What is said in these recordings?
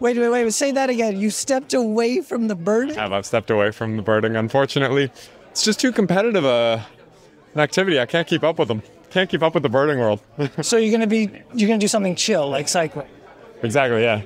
Wait. Say that again. You stepped away from the birding? I've stepped away from the birding, unfortunately. It's just too competitive an activity. I can't keep up with them. Can't keep up with the birding world. So you're gonna do something chill, like cycling. Exactly, yeah.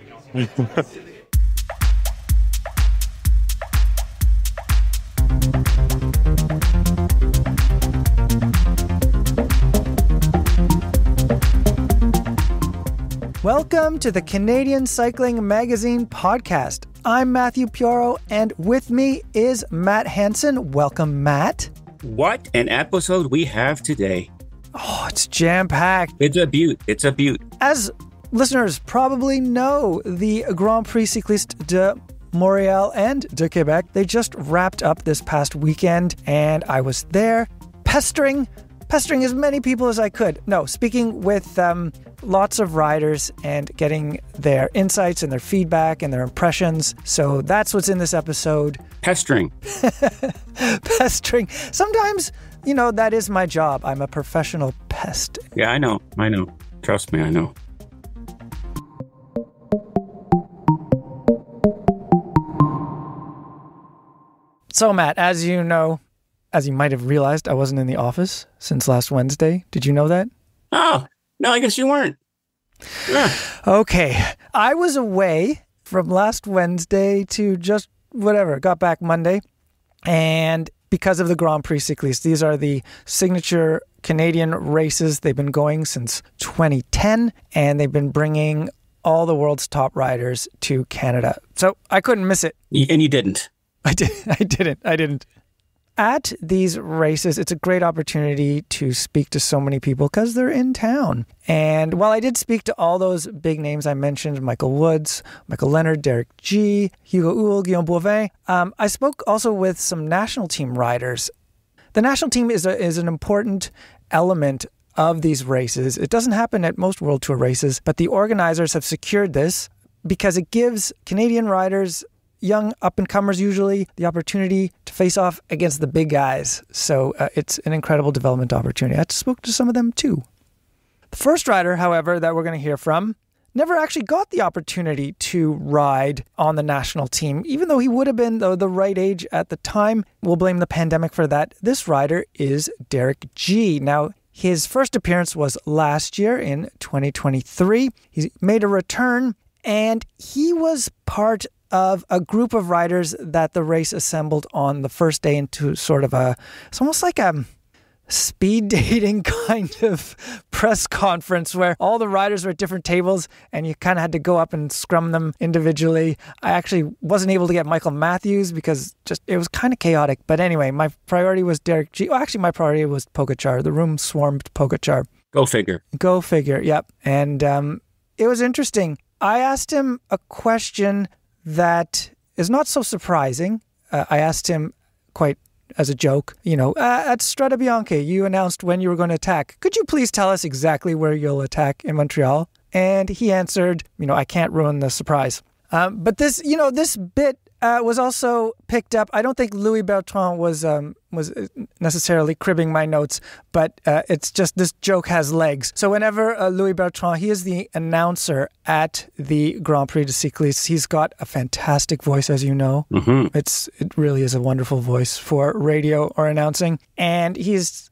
Welcome to the Canadian Cycling Magazine podcast. I'm Matthew Pioro, and with me is Matt Hansen. Welcome, Matt. What an episode we have today. Oh, it's jam-packed. It's a beaut. As listeners probably know, the Grand Prix Cycliste de Montréal and de Quebec, they just wrapped up this past weekend, and I was there pestering as many people as I could. No, speaking with lots of riders and getting their insights and their feedback and their impressions. So that's what's in this episode. Pestering. Sometimes, that is my job. I'm a professional pest. Yeah, I know. Trust me, I know. So, Matt, as you might have realized, I wasn't in the office since last Wednesday. Did you know that? Oh, no, I guess you weren't. Okay. I was away from last Wednesday to just got back Monday. And because of the Grand Prix Cycliste, these are the signature Canadian races. They've been going since 2010, and they've been bringing all the world's top riders to Canada. So I couldn't miss it. And you didn't. I didn't. At these races, it's a great opportunity to speak to so many people because they're in town. And while I did speak to all those big names I mentioned, Michael Woods, Michael Leonard, Derek G, Hugo Hull, Guillaume Boivin, I spoke also with some national team riders. The national team is an important element of these races. It doesn't happen at most World Tour races, but the organizers have secured this because it gives Canadian riders, young up-and-comers usually, the opportunity to face off against the big guys. So it's an incredible development opportunity. I spoke to some of them too. The first rider, however, that we're going to hear from never actually got the opportunity to ride on the national team, even though he would have been the right age at the time. We'll blame the pandemic for that. This rider is Derek G. Now, his first appearance was last year in 2023. He made a return, and he was part of a group of riders that the race assembled on the first day into sort of it's almost like a speed dating kind of press conference where all the riders were at different tables and you kind of had to go up and scrum them individually. I actually wasn't able to get Michael Matthews because it was kind of chaotic. But anyway, my priority was Derek G. Well, actually, my priority was Pogačar. The room swarmed Pogačar. Go figure. Yep. And it was interesting. I asked him a question that is not so surprising. I asked him quite as a joke, at Strade Bianche, you announced when you were going to attack. Could you please tell us exactly where you'll attack in Montreal? And he answered, I can't ruin the surprise. But this bit was also picked up. I don't think Louis Bertrand was necessarily cribbing my notes, but it's just this joke has legs. So whenever Louis Bertrand, he is the announcer at the Grand Prix de Cycliste. He's got a fantastic voice, as you know. Mm-hmm. It really is a wonderful voice for radio or announcing. And he's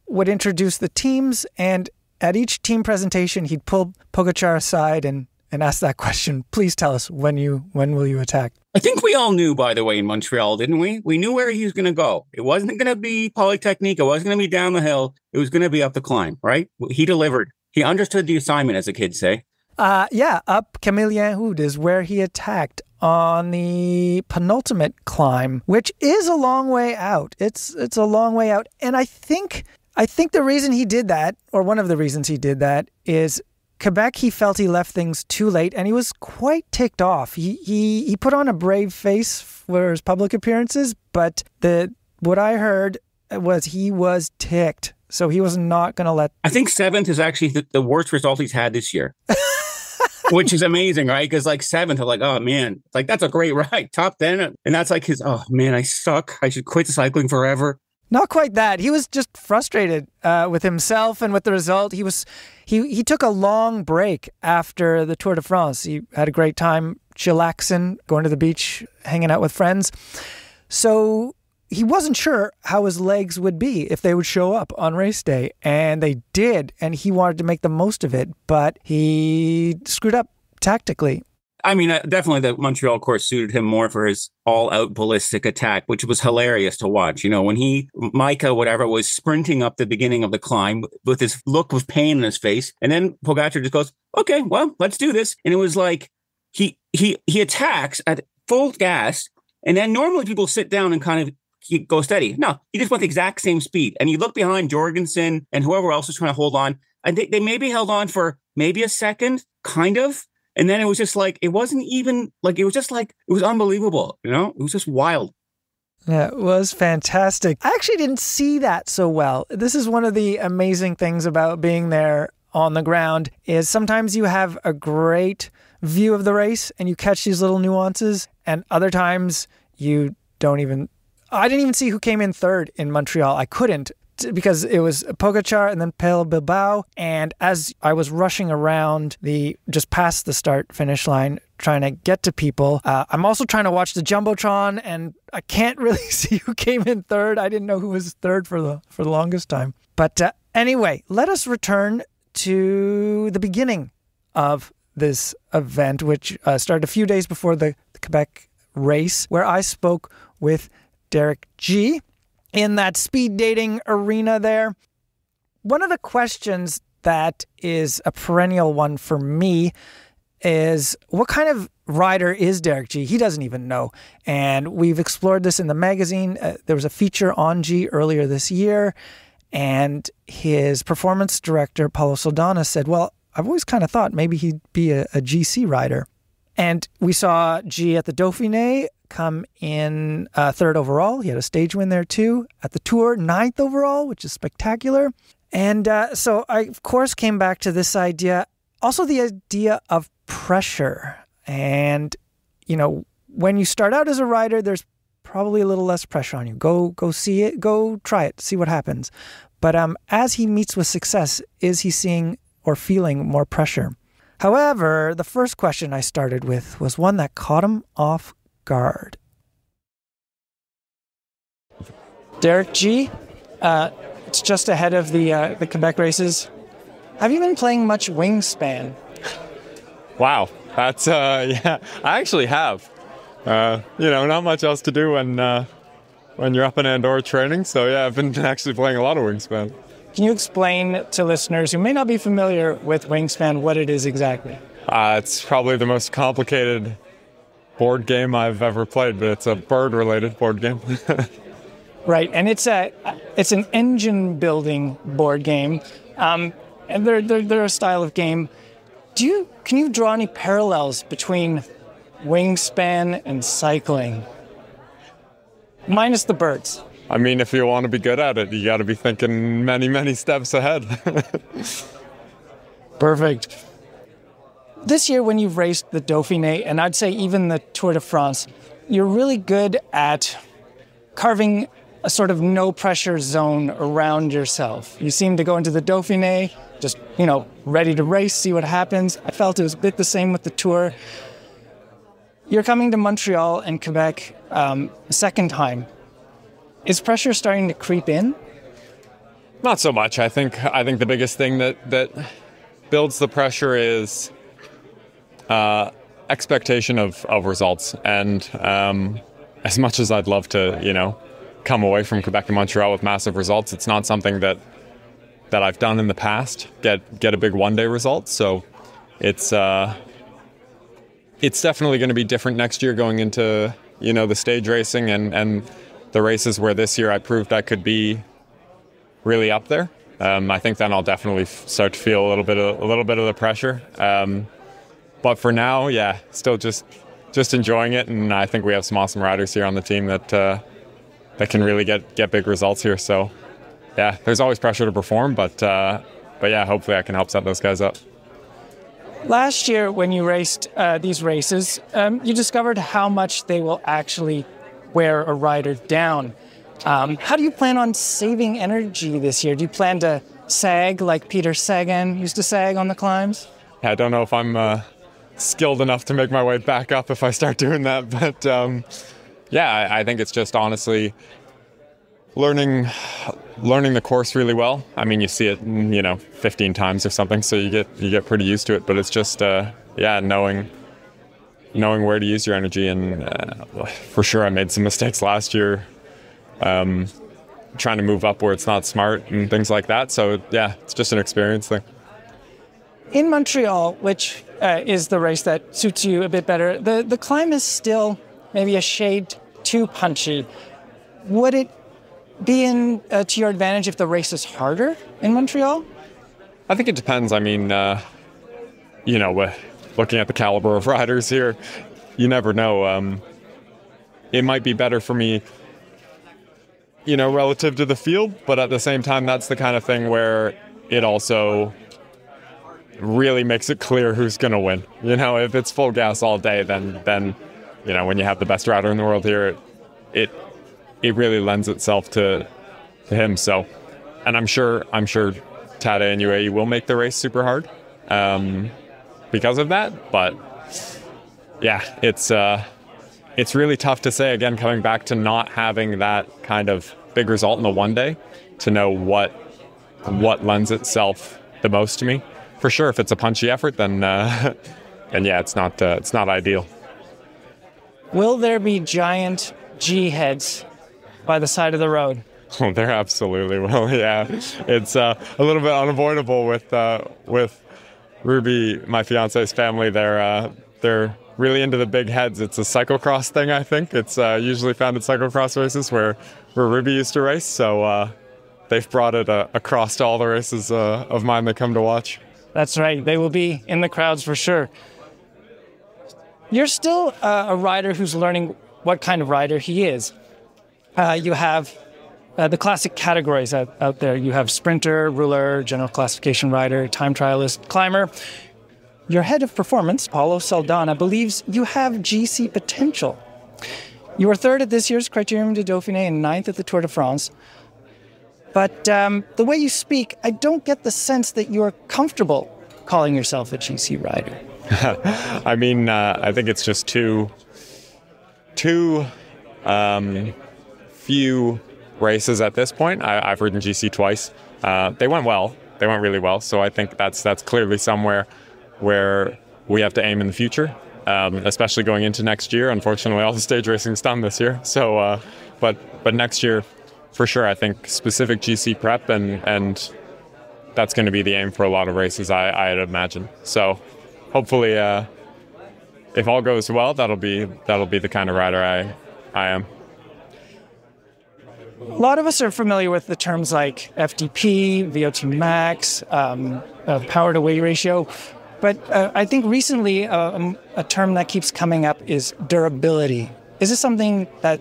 would introduce the teams, and at each team presentation, he'd pull Pogačar aside and ask that question. Please tell us when will you attack? I think we all knew, by the way, in Montreal, didn't we? We knew where he was going to go. It wasn't going to be Polytechnique. It wasn't going to be down the hill. It was going to be up the climb, right? He delivered. He understood the assignment, as the kids say. Up Camillien Houde is where he attacked on the penultimate climb, which is a long way out. It's a long way out. And I think the reason he did that, or one of the reasons he did that, is Quebec, he felt he left things too late, and he was quite ticked off. He put on a brave face for his public appearances, but what I heard was he was ticked. So he was not going to let... I think 7th is actually the worst result he's had this year. Which is amazing, right? Because 7th, I'm like, oh man, that's a great ride. Top 10. And that's his, oh man, I suck. I should quit cycling forever. Not quite that. He was just frustrated with himself and with the result. He took a long break after the Tour de France. He had a great time chillaxing, going to the beach, hanging out with friends. So he wasn't sure how his legs would be if they would show up on race day. And they did, and he wanted to make the most of it, but he screwed up tactically. I mean, definitely the Montreal course suited him more for his all-out ballistic attack, which was hilarious to watch. You know, when Micah, whatever, was sprinting up the beginning of the climb with his look of pain in his face, and then Pogacar just goes, okay, well, let's do this. And it was like he attacks at full gas, and then normally people sit down and kind of go steady. No, he just went the exact same speed. And you look behind Jorgensen and whoever else was trying to hold on, and they maybe held on for maybe a second, kind of. And then it was just like, it wasn't even like, it was just like, it was unbelievable. You know, it was just wild. Yeah, it was fantastic. I actually didn't see that so well. This is one of the amazing things about being there on the ground is sometimes you have a great view of the race and you catch these little nuances, and other times you don't even... I didn't even see who came in third in Montreal. I couldn't, because it was Pogacar and then Pello Bilbao. And as I was rushing around just past the start-finish line, trying to get to people, I'm also trying to watch the Jumbotron, and I can't really see who came in third. I didn't know who was third for the longest time. But anyway, let us return to the beginning of this event, which started a few days before the Quebec race, where I spoke with Derek Gee in that speed dating arena there. One of the questions that is a perennial one for me is, what kind of rider is Derek Gee? He doesn't even know. And we've explored this in the magazine. There was a feature on Gee earlier this year, and his performance director, Paulo Saldana, said, well, I've always kind of thought maybe he'd be a GC rider. And we saw Gee at the Dauphiné come in third overall. He had a stage win there too. At the Tour, ninth overall, which is spectacular. And so I, of course, came back to this idea. Also the idea of pressure. And, you know, when you start out as a rider, there's probably a little less pressure on you. Go see it. Go try it. See what happens. But as he meets with success, is he seeing or feeling more pressure? However, the first question I started with was one that caught him off guard. Derek Gee, it's just ahead of the Quebec races. Have you been playing much Wingspan? Wow, that's yeah, I actually have. Not much else to do when you're up in Andorra training. So yeah, I've been actually playing a lot of Wingspan. Can you explain to listeners who may not be familiar with Wingspan what it is exactly? It's probably the most complicated board game I've ever played, but it's a bird-related board game. Right, and it's an engine-building board game, and they're a style of game. Can you draw any parallels between Wingspan and cycling? Minus the birds. I mean, if you want to be good at it, you got to be thinking many, many steps ahead. Perfect. This year, when you've raced the Dauphiné, and I'd say even the Tour de France, you're really good at carving a sort of no-pressure zone around yourself. You seem to go into the Dauphiné, just, ready to race, see what happens. I felt it was a bit the same with the Tour. You're coming to Montreal and Quebec a second time. Is pressure starting to creep in? Not so much. I think the biggest thing that builds the pressure is expectation of results. And as much as I'd love to, come away from Quebec and Montreal with massive results, it's not something that I've done in the past. Get a big one-day result. So it's definitely going to be different next year going into the stage racing and the races where this year I proved I could be really up there. I think then I'll definitely start to feel a little bit of the pressure. But for now, yeah, still just enjoying it, and I think we have some awesome riders here on the team that can really get big results here. So yeah, there's always pressure to perform, but yeah, hopefully I can help set those guys up. Last year, when you raced these races, you discovered how much they will actually wear a rider down. How do you plan on saving energy this year? Do you plan to sag like Peter Sagan used to sag on the climbs? I don't know if I'm skilled enough to make my way back up if I start doing that. But yeah, I think it's just honestly learning the course really well. I mean, you see it, 15 times or something, so you get pretty used to it. But it's just knowing where to use your energy. And for sure, I made some mistakes last year. Trying to move up where it's not smart and things like that. So yeah, it's just an experience thing. In Montreal, which is the race that suits you a bit better, the climb is still maybe a shade too punchy. Would it be to your advantage if the race is harder in Montreal? I think it depends. I mean, looking at the caliber of riders here, you never know. It might be better for me, relative to the field, but at the same time, that's the kind of thing where it also really makes it clear who's going to win. If it's full gas all day, then when you have the best rider in the world here, it really lends itself to him. So, and I'm sure Tadej and UAE will make the race super hard because of that. But yeah, it's really tough to say, again, coming back to not having that kind of big result in the one day, to know what lends itself the most to me. For sure, if it's a punchy effort, then yeah, it's not ideal. Will there be giant G heads by the side of the road? Oh, there absolutely will. Yeah, it's a little bit unavoidable with Ruby, my fiance's family. They're really into the big heads. It's a cyclocross thing, I think. It's usually found at cyclocross races where Ruby used to race. So they've brought it across to all the races of mine they come to watch. That's right. They will be in the crowds for sure. You're still a rider who's learning what kind of rider he is. You have the classic categories out there. You have sprinter, ruler, general classification rider, time trialist, climber. Your head of performance, Paulo Saldana, believes you have GC potential. You were third at this year's Criterium du Dauphiné and ninth at the Tour de France. But the way you speak, I don't get the sense that you're comfortable calling yourself a GC rider. I mean, I think it's just too few races at this point. I've ridden GC twice. They went well. They went really well. So I think that's clearly somewhere where we have to aim in the future, especially going into next year. Unfortunately, all the stage racing's done this year. So, but next year, for sure, I think specific GC prep and that's going to be the aim for a lot of races, I'd imagine. So, hopefully, if all goes well, that'll be the kind of rider I am. A lot of us are familiar with the terms like FTP, VO2 max, power to weight ratio. But I think recently a term that keeps coming up is durability. Is this something that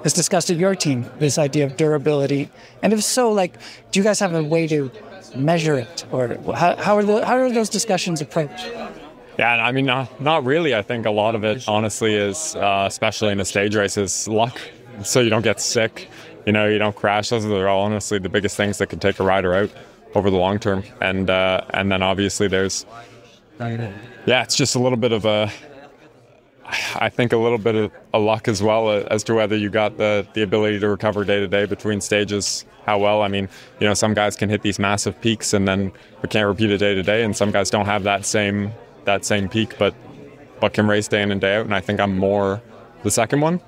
is discussed at your team, this idea of durability? And if so, do you guys have a way to measure it? Or how are those discussions approached? Yeah, I mean, not really. I think a lot of it, honestly, is, especially in a stage race, is luck. So you don't get sick, you don't crash. Those are all honestly the biggest things that can take a rider out over the long term. And then obviously there's, it's just a little bit of a luck as well as to whether you got the ability to recover day to day between stages, how well. I mean, some guys can hit these massive peaks and then we can't repeat it day to day, and some guys don't have that same peak, but can race day in and day out. And I think I'm more the second one.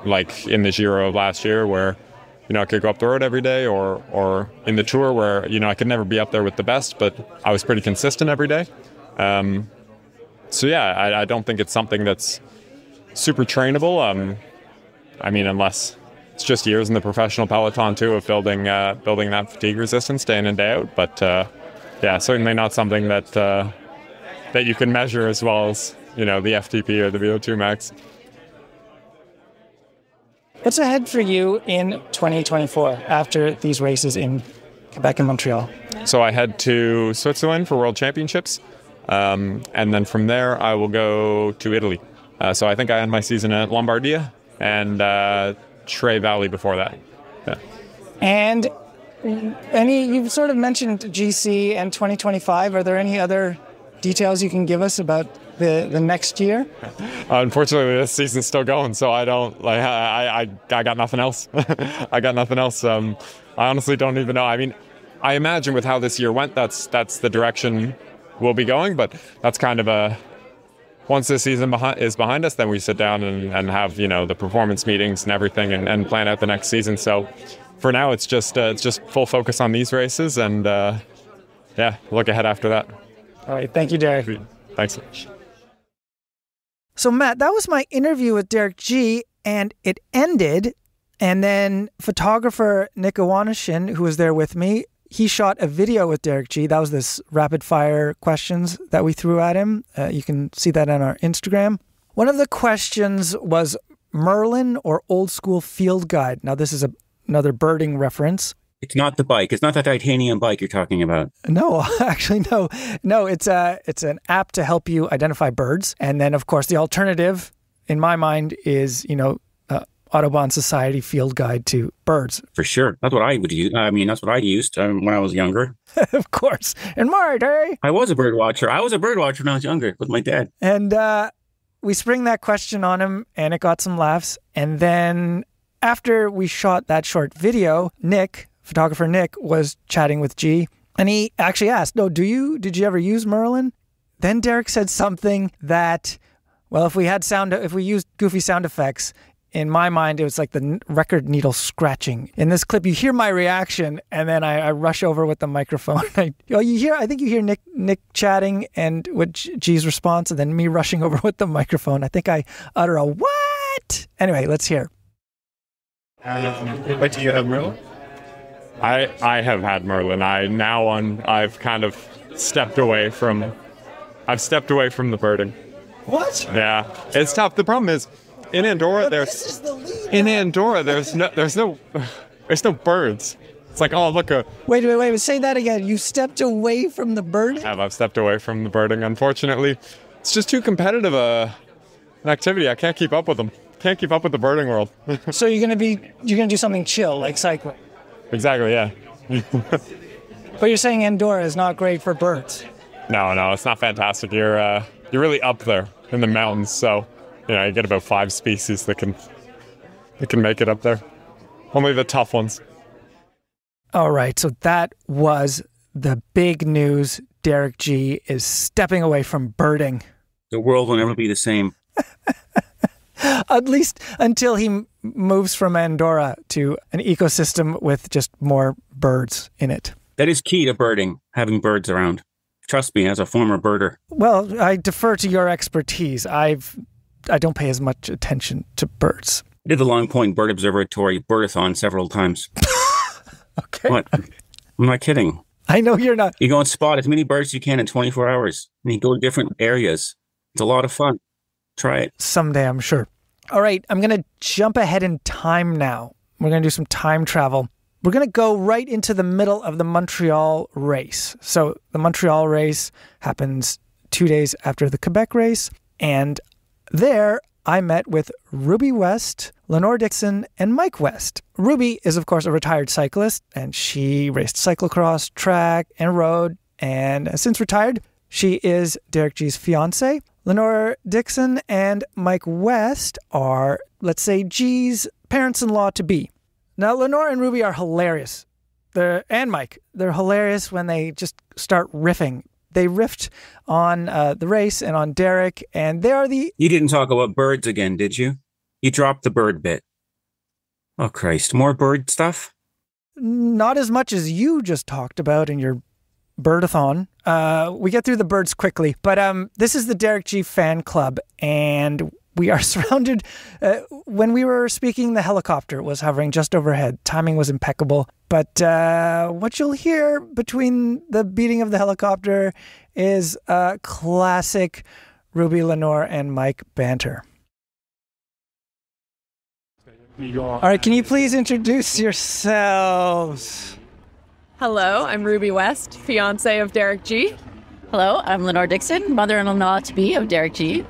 Like in the Giro of last year where, I could go up the road every day, or in the Tour where, I could never be up there with the best, but I was pretty consistent every day. So yeah, I don't think it's something that's super trainable. I mean, unless it's just years in the professional peloton too of building that fatigue resistance day in and day out. But yeah, certainly not something that you can measure as well as, the FTP or the VO2 max. What's ahead for you in 2024 after these races in Quebec and Montreal? So I head to Switzerland for World Championships, and then from there I will go to Italy. So I think I end my season at Lombardia, and Trey Valley before that. Yeah. And you've sort of mentioned GC and 2025. Are there any other details you can give us about the next year? Unfortunately, this season's still going, so I don't like. I got nothing else. I got nothing else. I honestly don't even know. I mean, I imagine with how this year went, that's the direction we'll be going. But that's kind of a once this season is behind us, then we sit down and have the performance meetings and everything and plan out the next season. So for now, it's just full focus on these races and look ahead after that. All right, thank you, Derek. Thanks. So, Matt, that was my interview with Derek G, and it ended, and then photographer Nick Iwanishin, who was there with me, he shot a video with Derek G. That was this rapid-fire questions that we threw at him. You can see that on our Instagram. One of the questions was Merlin or Old School Field Guide. Now, this is another birding reference. It's not the bike. It's not the titanium bike you're talking about. No, actually, no. No, it's an app to help you identify birds. And then, of course, the alternative, in my mind, is, Audubon Society Field Guide to Birds. For sure. That's what I would use. I mean, that's what I used when I was younger. Of course. In my day. I was a bird watcher. I was a bird watcher when I was younger with my dad. And we spring that question on him, and it got some laughs. And then after we shot that short video, photographer Nick was chatting with G, and he actually asked, did you ever use Merlin? Then Derek said something that, well, if we used goofy sound effects, in my mind, it was like the record needle scratching. In this clip, you hear my reaction, and then I rush over with the microphone. I think you hear Nick chatting and with G's response, and then me rushing over with the microphone. I think I utter a what? Anyway, let's hear. But do you have Merlin? I have had Merlin. I've kind of stepped away from the birding. What? Yeah, it's tough. The problem is, in Andorra, there's no birds. It's like, oh, look. Wait. Say that again. You stepped away from the birding? I've stepped away from the birding. Unfortunately, it's just too competitive an activity. I can't keep up with them. Can't keep up with the birding world. So you're gonna do something chill, like cycling. Exactly, yeah. But you're saying Andorra is not great for birds? No, it's not fantastic. You're really up there in the mountains, so you get about 5 species that can make it up there. Only the tough ones. All right, so that was the big news. Derek G is stepping away from birding. The world will never be the same. At least until he moves from Andorra to an ecosystem with just more birds in it. That is key to birding, having birds around. Trust me, as a former birder. Well, I defer to your expertise. I don't pay as much attention to birds. I did the Long Point Bird Observatory birdathon several times. Okay. What? I'm not kidding. I know you're not. You go and spot as many birds as you can in 24 hours. And you go to different areas. It's a lot of fun. Try it. Someday, I'm sure. All right, I'm going to jump ahead in time now. We're going to do some time travel. We're going to go right into the middle of the Montreal race. So the Montreal race happens 2 days after the Quebec race. And there I met with Ruby West, Lenore Dixon, and Mike West. Ruby is, of course, a retired cyclist, and she raced cyclocross, track, and road. And since retired, she is Derek G's fiance. Lenore Dixon and Mike West are, let's say, G's parents-in-law-to-be. Now, Lenore and Ruby are hilarious. And Mike, they're hilarious when they just start riffing. They riffed on the race and on Derek, and they are the... You didn't talk about birds again, did you? You dropped the bird bit. Oh, Christ. More bird stuff? Not as much as you just talked about in your birdathon. We get through the birds quickly, but this is the Derek G fan club, and we are surrounded. When we were speaking, the helicopter was hovering just overhead. Timing was impeccable, but what you'll hear between the beating of the helicopter is classic Ruby, Lenore, and Mike banter. All right, can you please introduce yourselves? Hello, I'm Ruby West, fiance of Derek G. Hello, I'm Lenore Dixon, mother-in-law-to-be of Derek G.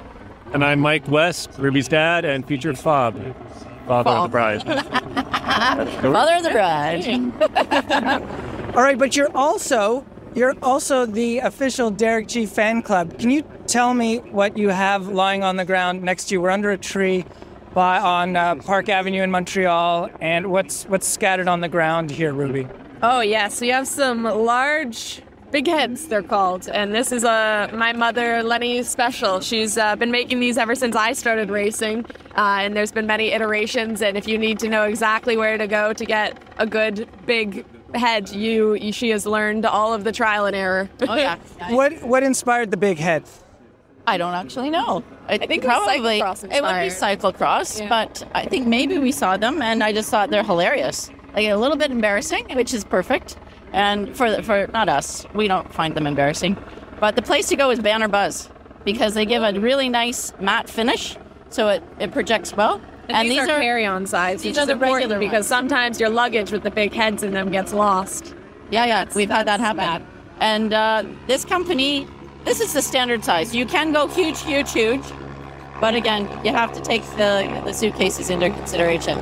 And I'm Mike West, Ruby's dad and future father of the bride. Father of the bride. All right, but you're also the official Derek G fan club. Can you tell me what you have lying on the ground next to you? We're under a tree on Park Avenue in Montreal, and what's scattered on the ground here, Ruby? Oh, yeah. So you have some large big heads, they're called. And this is my mother, Lenny Special. She's been making these ever since I started racing. And there's been many iterations. And if you need to know exactly where to go to get a good big head, she has learned all of the trial and error. Oh, yeah. What inspired the big head? I don't actually know. I think probably it would be cyclocross, yeah. But I think maybe we saw them and I just thought they're hilarious. Like a little bit embarrassing, which is perfect. And for not us, we don't find them embarrassing. But the place to go is Banner Buzz because they give a really nice matte finish, so it projects well. And these are carry-on size, which is important because sometimes your luggage with the big heads in them gets lost. Yeah, we've had that happen. And this company, this is the standard size. You can go huge, but again, you have to take the suitcases into consideration.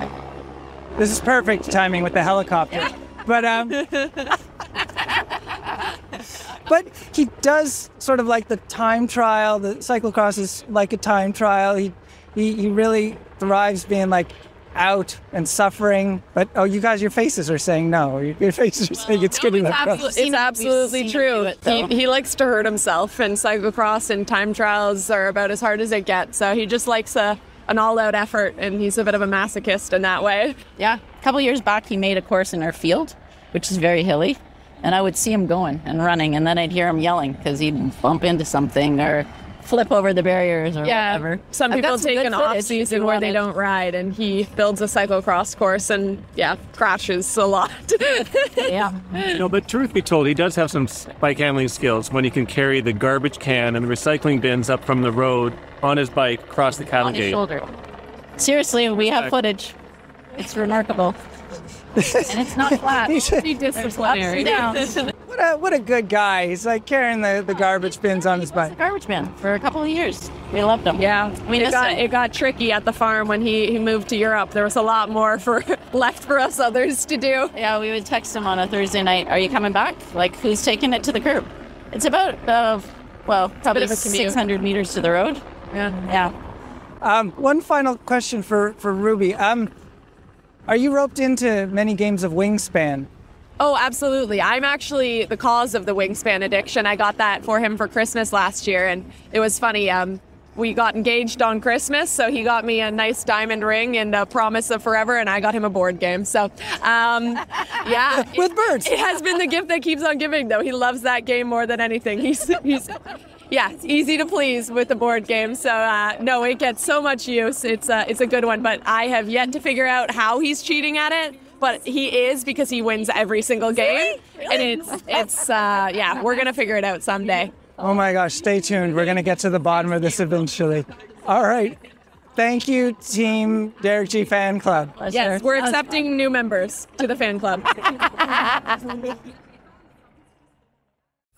This is perfect timing with the helicopter. Yeah. But he does sort of like the time trial. The cyclocross is like a time trial. He really thrives being like out and suffering. But you guys, your faces are saying no. Your faces are saying it's good enough. It's absolutely true. He likes to hurt himself, and cyclocross and time trials are about as hard as it gets. So he just likes an all-out effort, and he's a bit of a masochist in that way. Yeah. A couple of years back, he made a course in our field, which is very hilly, and I would see him going and running, and then I'd hear him yelling because he'd bump into something or flip over the barriers or whatever. Some people take an off-season where they don't ride, and he builds a cyclocross course and, crashes a lot. Yeah. But truth be told, he does have some bike handling skills when he can carry the garbage can and the recycling bins up from the road on his bike across the cattle gate. On his shoulder. Seriously, we have footage. It's remarkable. And it's not flat. He's disciplinary. What a good guy. He's like carrying the garbage bins on his bike. Garbage man for a couple of years. We loved him. Yeah. It got tricky at the farm when he moved to Europe. There was a lot more left for us others to do. Yeah, we would text him on a Thursday night, are you coming back? Like, who's taking it to the curb? It's about, probably 600 meters to the road. Yeah. One final question for Ruby. Are you roped into many games of Wingspan? Oh, absolutely. I'm actually the cause of the Wingspan addiction. I got that for him for Christmas last year, and it was funny. We got engaged on Christmas, so he got me a nice diamond ring and a promise of forever, and I got him a board game. So, yeah. With birds. It has been the gift that keeps on giving, though. He loves that game more than anything. He's easy to please with the board game. So, no, it gets so much use. It's a good one, but I have yet to figure out how he's cheating at it. But he is, because he wins every single game. Really? And it's we're going to figure it out someday. Oh my gosh, stay tuned. We're going to get to the bottom of this eventually. All right. Thank you, Team Derek G Fan Club. Yes, we're accepting new members to the fan club.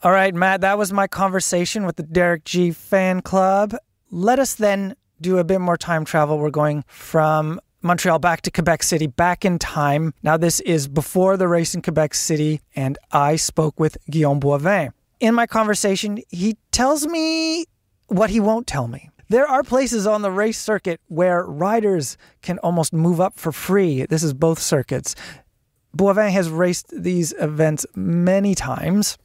All right, Matt, that was my conversation with the Derek G Fan Club. Let us then do a bit more time travel. We're going from Montreal back to Quebec City, back in time. Now, this is before the race in Quebec City, and I spoke with Guillaume Boivin. In my conversation, he tells me what he won't tell me. There are places on the race circuit where riders can almost move up for free. This is both circuits. Boivin has raced these events many times,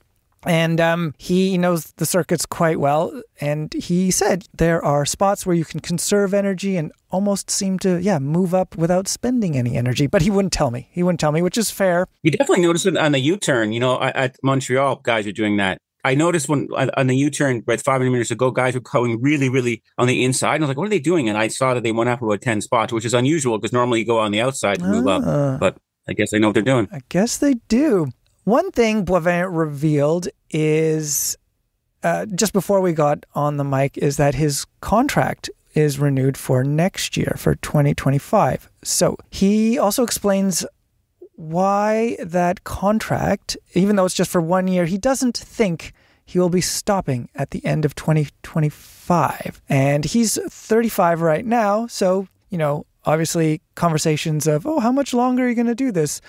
and he knows the circuits quite well. And he said there are spots where you can conserve energy and almost seem to, move up without spending any energy. But he wouldn't tell me. Which is fair. You definitely notice it on the U-turn. At Montreal, guys are doing that. I noticed when on the U-turn, about 500 meters ago, guys were going really, really on the inside. And I was like, what are they doing? And I saw that they went up about 10 spots, which is unusual because normally you go on the outside to move up. But I guess they know what they're doing. I guess they do. One thing Boivin revealed is, just before we got on the mic, is that his contract is renewed for next year, for 2025. So he also explains why that contract, even though it's just for 1 year, he doesn't think he will be stopping at the end of 2025. And he's 35 right now, so, obviously conversations of, how much longer are you going to do this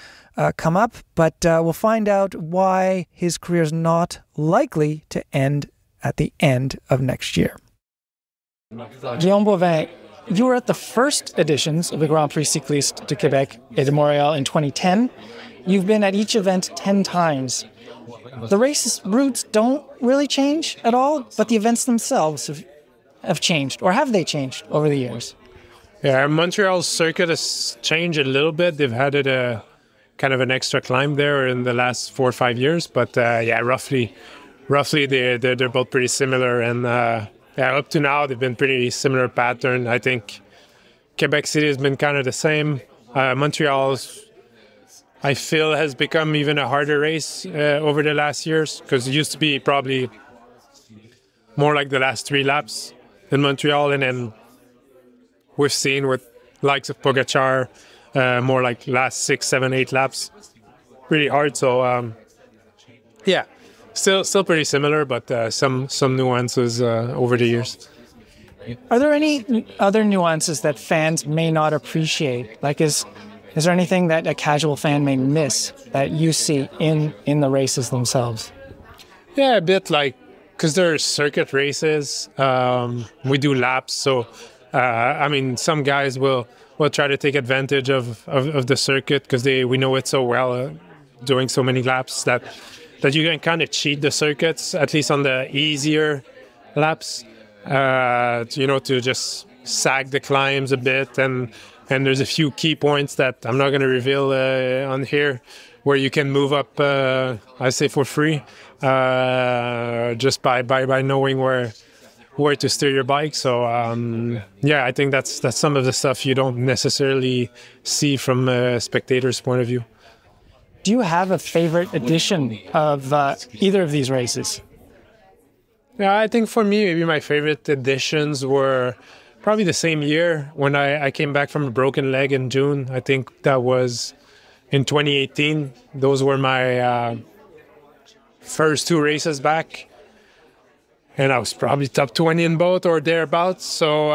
come up, but we'll find out why his career is not likely to end at the end of next year. Guillaume Boivin, you were at the first editions of the Grand Prix Cycliste de Québec et de Montréal in 2010. You've been at each event 10 times. The race routes don't really change at all, but the events themselves have changed, or have they changed over the years? Yeah, Montreal's circuit has changed a little bit. They've added a kind of an extra climb there in the last 4 or 5 years, but roughly they're both pretty similar, and up to now they've been pretty similar pattern. I think Quebec City has been kind of the same. Montreal's, I feel, has become even a harder race over the last years, because it used to be probably more like the last 3 laps in Montreal, and then we've seen with likes of Pogacar more like last 6, 7, 8 laps. Really hard. So still pretty similar, but some nuances over the years. Are there any other nuances that fans may not appreciate? Like, is there anything that a casual fan may miss that you see in the races themselves? Yeah, a bit, like, because there are circuit races. We do laps, so some guys will try to take advantage of the circuit because we know it so well, doing so many laps that you can kind of cheat the circuits, at least on the easier laps, to just sag the climbs a bit. And there's a few key points that I'm not going to reveal on here, where you can move up, I say for free, just by knowing where to steer your bike. So I think that's some of the stuff you don't necessarily see from a spectator's point of view. Do you have a favorite edition of either of these races? Yeah, I think for me, maybe my favorite editions were probably the same year when I came back from a broken leg in June. I think that was in 2018. Those were my first 2 races back. And I was probably top 20 in both or thereabouts. So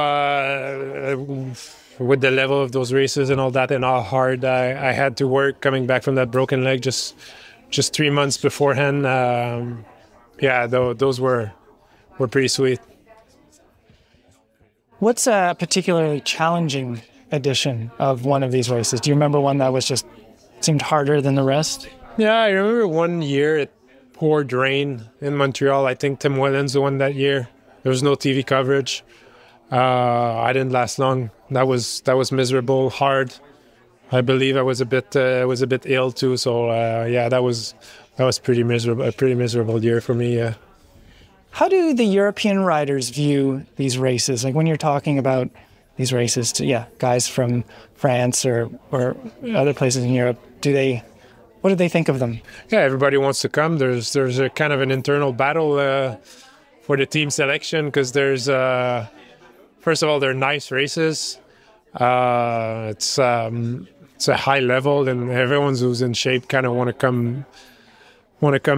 with the level of those races and all that, and how hard I had to work coming back from that broken leg just 3 months beforehand, those were pretty sweet. What's a particularly challenging edition of one of these races? Do you remember one that was seemed harder than the rest? Yeah, I remember one year it poured rain in Montreal. I think Tim Whelan's the one that year. There was no TV coverage. I didn't last long. That was miserable, hard. I believe I was a bit ill too. So that was pretty miserable. A pretty miserable year for me. Yeah. How do the European riders view these races? Like when you're talking about these races to guys from France or other places in Europe, what do they think of them? Yeah, everybody wants to come. There's a kind of an internal battle for the team selection, because there's first of all, they're nice races. It's a high level, and everyone who's in shape kind of want to come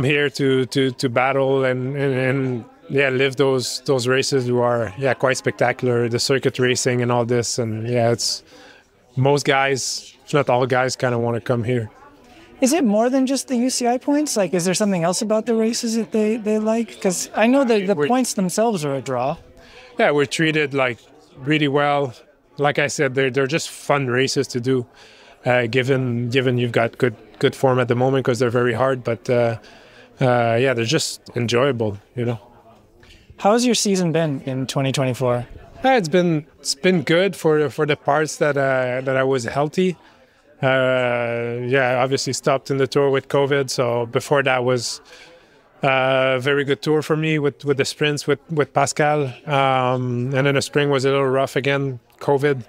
here to battle and live those races who are quite spectacular, the circuit racing and all this. And it's most guys, if not all guys, kind of want to come here. Is it more than just the UCI points? Like, is there something else about the races that they like? Because I know that the points themselves are a draw. Yeah, we're treated like really well. Like I said, they're just fun races to do, given you've got good form at the moment, because they're very hard. But they're just enjoyable, How has your season been in 2024? It's been good for the parts that I was healthy. Obviously stopped in the tour with COVID. So before that was a very good tour for me with the sprints with Pascal. And then the spring was a little rough again, COVID.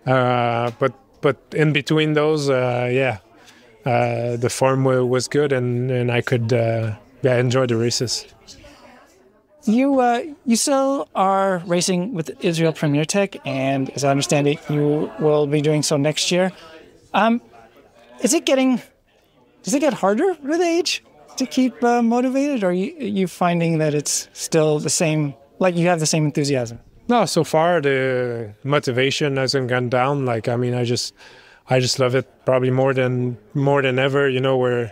But in between those, the form was good, and I could enjoy the races. You still are racing with Israel Premier Tech, and as I understand it, you will be doing so next year. Does it get harder with age? to keep motivated, or are you finding that it's still the same, like you have the same enthusiasm? No, so far the motivation hasn't gone down. Like, I mean, I just love it probably more than ever. You know, we're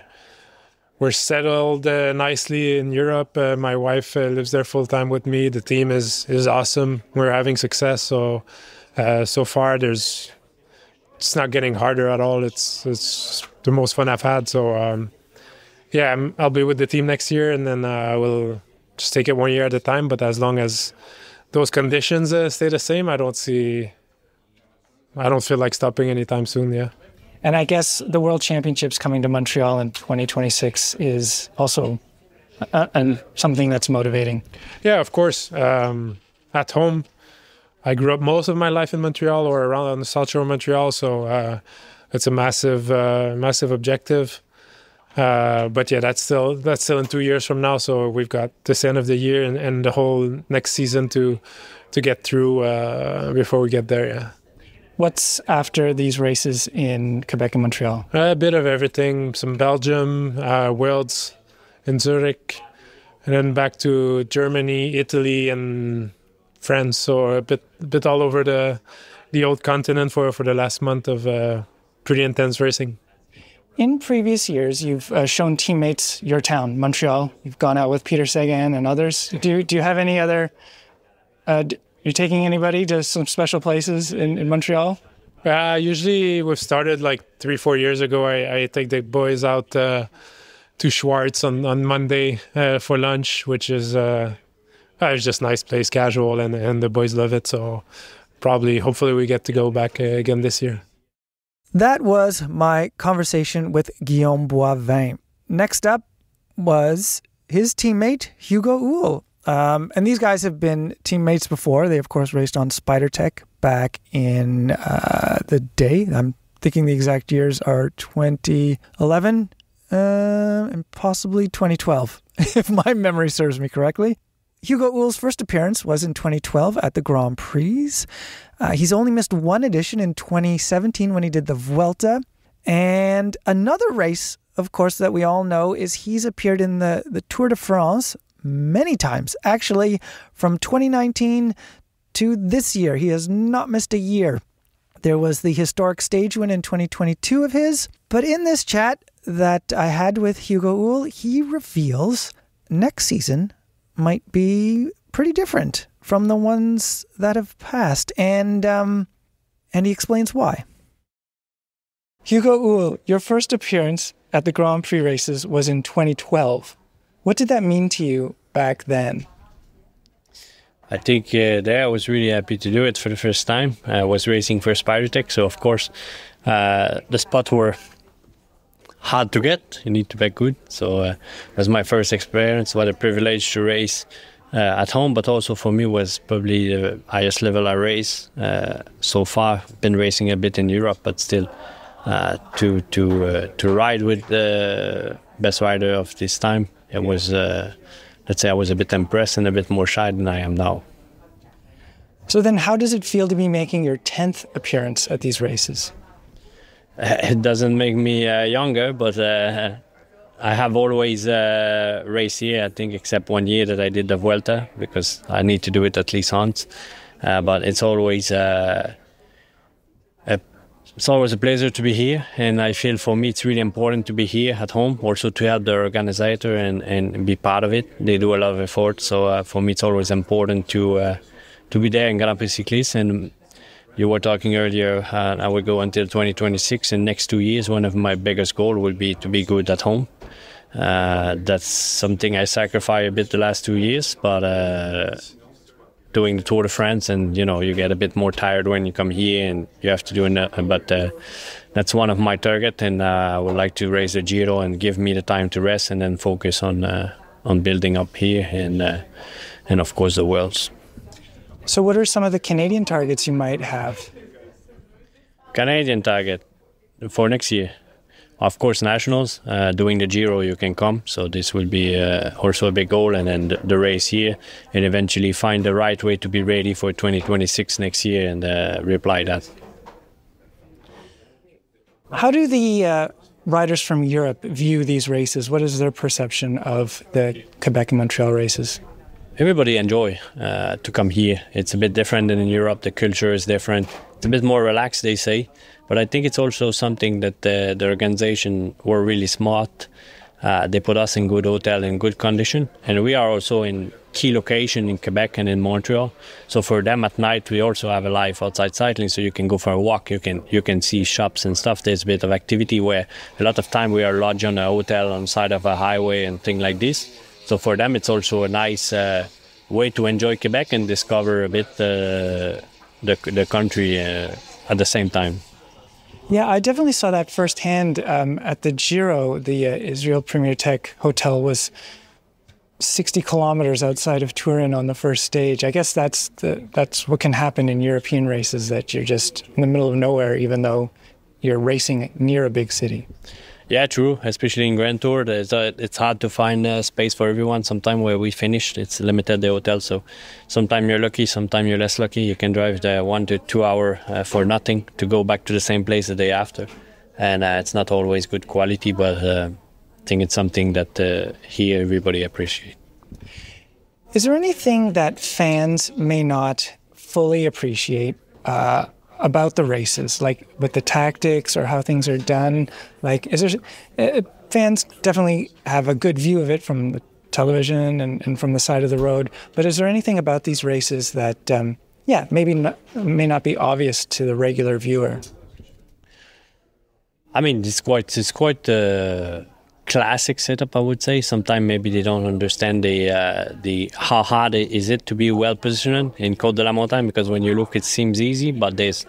settled nicely in Europe. My wife lives there full time with me. The team is awesome. We're having success. So so far it's not getting harder at all. It's the most fun I've had. So yeah, I'll be with the team next year, and then I will just take it 1 year at a time. But as long as those conditions stay the same, I don't feel like stopping anytime soon. Yeah. And I guess the World Championships coming to Montreal in 2026 is also something that's motivating. Yeah, of course. At home, I grew up most of my life in Montreal or around on the South Shore of Montreal, so it's a massive objective. But yeah, that's still in 2 years from now. So we've got this end of the year and the whole next season to get through before we get there. Yeah. What's after these races in Quebec and Montreal? A bit of everything. Some Belgium, Worlds in Zurich, and then back to Germany, Italy, and France. So a bit all over the old continent for the last month of pretty intense racing. In previous years, you've shown teammates your town, Montreal. You've gone out with Peter Sagan and others. Do you have any other... You're taking anybody to some special places in Montreal? Usually we've started like 3-4 years ago. I take the boys out to Schwartz on Monday for lunch, which is it's just nice place, casual, and the boys love it. So hopefully we get to go back again this year. That was my conversation with Guillaume Boivin. Next up was his teammate, Hugo Houle. And these guys have been teammates before. They, of course, raced on Spidertech back in the day. I'm thinking the exact years are 2011 and possibly 2012, if my memory serves me correctly. Hugo Houle's first appearance was in 2012 at the Grand Prix. He's only missed one edition in 2017 when he did the Vuelta. And another race, of course, that we all know is he's appeared in the Tour de France many times. Actually, from 2019 to this year, he has not missed a year. There was the historic stage win in 2022 of his. But in this chat that I had with Hugo Houle, he reveals next season might be pretty different from the ones that have passed. And he explains why. Hugo Houle, your first appearance at the Grand Prix races was in 2012. What did that mean to you back then? I think there I was really happy to do it for the first time. I was racing for Spidertech, so of course the spots were hard to get. You need to be good. So it was my first experience. What a privilege to race at home, but also for me was probably the highest level I race so far. Been racing a bit in Europe, but still to ride with the best rider of this time. It was, let's say I was a bit impressed and a bit more shy than I am now. So then how does it feel to be making your 10th appearance at these races? It doesn't make me younger, but I have always raced here, I think, except 1 year that I did the Vuelta, because I need to do it at least once. But it's always a pleasure to be here, and I feel for me it's really important to be here at home, also to help the organizer and be part of it. They do a lot of effort, so for me it's always important to be there in Grand Prix Cycliste. And you were talking earlier, I will go until 2026, and next 2 years one of my biggest goals will be to be good at home. That's something I sacrificed a bit the last 2 years, but doing the Tour de France, and you get a bit more tired when you come here and you have to do it. But that's one of my targets, and I would like to race the Giro and give me the time to rest and then focus on building up here and of course the Worlds. So what are some of the Canadian targets you might have? Canadian target for next year? Of course, nationals. Doing the Giro, you can come. So this will be also a big goal. And then the race here, and eventually find the right way to be ready for 2026 next year and reply that. How do the riders from Europe view these races? What is their perception of the Quebec and Montreal races? Everybody enjoy to come here. It's a bit different than in Europe. The culture is different. It's a bit more relaxed, they say. But I think it's also something that the organization were really smart. They put us in good hotel, in good condition. And we are also in key location in Quebec and in Montreal. So for them at night, we also have a life outside cycling. So you can go for a walk, you can see shops and stuff. There's a bit of activity where a lot of time we are lodged on a hotel on the side of a highway and things like this. So for them, it's also a nice way to enjoy Quebec and discover a bit the country at the same time. Yeah, I definitely saw that firsthand at the Giro. The Israel Premier Tech Hotel was 60 kilometers outside of Turin on the first stage. I guess that's what can happen in European races, that you're just in the middle of nowhere, even though you're racing near a big city. Yeah, true. Especially in Grand Tour, it's hard to find space for everyone. Sometimes where we finished, it's limited the hotel. So sometimes you're lucky, sometimes you're less lucky. You can drive the 1 to 2 hour for nothing to go back to the same place the day after. And it's not always good quality, but I think it's something that here everybody appreciates. Is there anything that fans may not fully appreciate about the races, like with the tactics or how things are done? Like, is there fans definitely have a good view of it from the television and from the side of the road, but is there anything about these races that may not be obvious to the regular viewer? I mean, it's quite classic setup, I would say. Sometimes maybe they don't understand the how hard is it to be well positioned in Côte de la Montagne, because when you look, it seems easy, but there's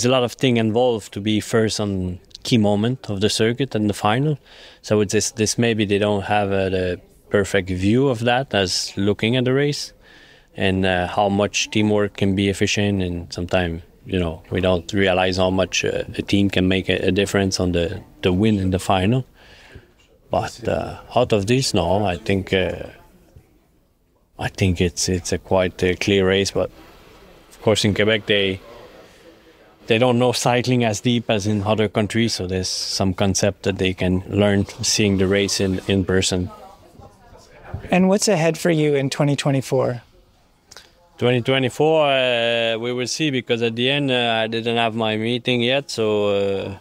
a lot of things involved to be first on key moment of the circuit and the final. So it's this maybe they don't have the perfect view of that as looking at the race, and how much teamwork can be efficient, and sometimes we don't realize how much a team can make a difference on the win in the final. But out of this, no, I think it's a quite clear race. But of course, in Quebec, they don't know cycling as deep as in other countries, so there's some concept that they can learn seeing the race in person. And what's ahead for you in 2024? 2024, we will see, because at the end I didn't have my meeting yet, so.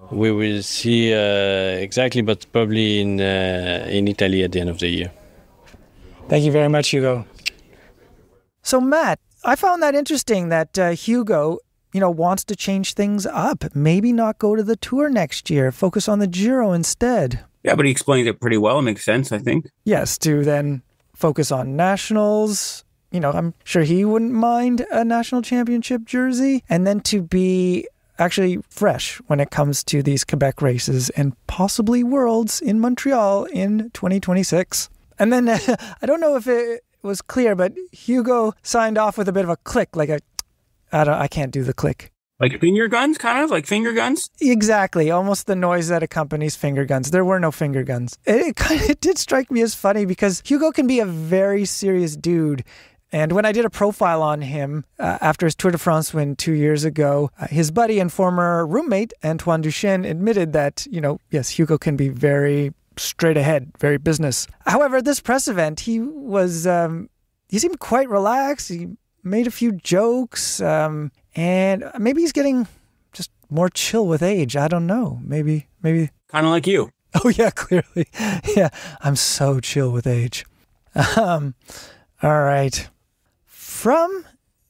We will see exactly, but probably in Italy at the end of the year. Thank you very much, Hugo. So, Matt, I found that interesting that Hugo, wants to change things up. Maybe not go to the Tour next year. Focus on the Giro instead. Yeah, but he explained it pretty well. It makes sense, I think. Yes, to then focus on nationals. I'm sure he wouldn't mind a national championship jersey. And then to be actually fresh when it comes to these Quebec races and possibly Worlds in Montreal in 2026. And then I don't know if it was clear, but Hugo signed off with a bit of a click, like I can't do the click. Like finger guns, kind of like finger guns? Exactly. Almost the noise that accompanies finger guns. There were no finger guns. It did strike me as funny because Hugo can be a very serious dude. And when I did a profile on him after his Tour de France win 2 years ago, his buddy and former roommate, Antoine Duchesne, admitted that, yes, Hugo can be very straight ahead, very business. However, at this press event, he seemed quite relaxed. He made a few jokes, and maybe he's getting just more chill with age. I don't know. Maybe. Kind of like you. Oh, yeah, clearly. Yeah, I'm so chill with age. All right. From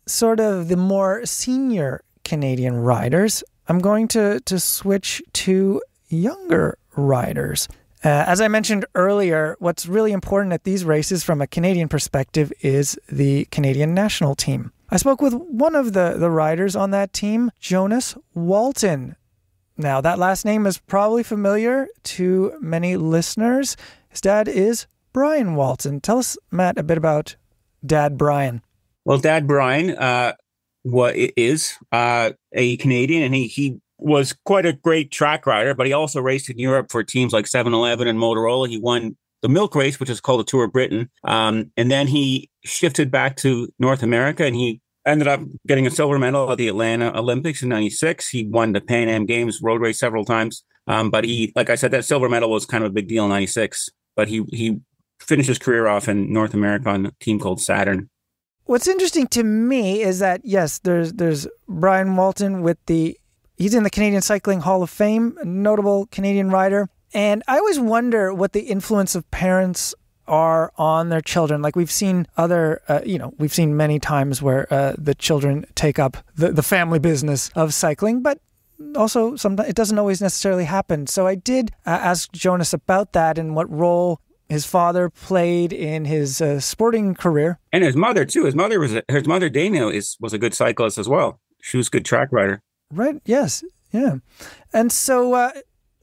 sort of the more senior Canadian riders, I'm going to switch to younger riders. As I mentioned earlier, what's really important at these races from a Canadian perspective is the Canadian national team. I spoke with one of the riders on that team, Jonas Walton. Now, that last name is probably familiar to many listeners. His dad is Brian Walton. Tell us, Matt, a bit about Dad Brian. Well, Dad Brian is a Canadian, and he was quite a great track rider, but he also raced in Europe for teams like 7-Eleven and Motorola. He won the Milk Race, which is called the Tour of Britain. And then he shifted back to North America, and he ended up getting a silver medal at the Atlanta Olympics in '96. He won the Pan Am Games road race several times. But he, like I said, that silver medal was kind of a big deal in '96. But he finished his career off in North America on a team called Saturn. What's interesting to me is that, yes, there's Brian Walton he's in the Canadian Cycling Hall of Fame, a notable Canadian rider. And I always wonder what the influence of parents are on their children. Like we've seen we've seen many times where the children take up the family business of cycling, but also sometimes it doesn't always necessarily happen. So I did ask Jonas about that and what role his father played in his sporting career. And his mother, too. His mother, Dana, was a good cyclist as well. She was a good track rider. Right, yes, yeah. And so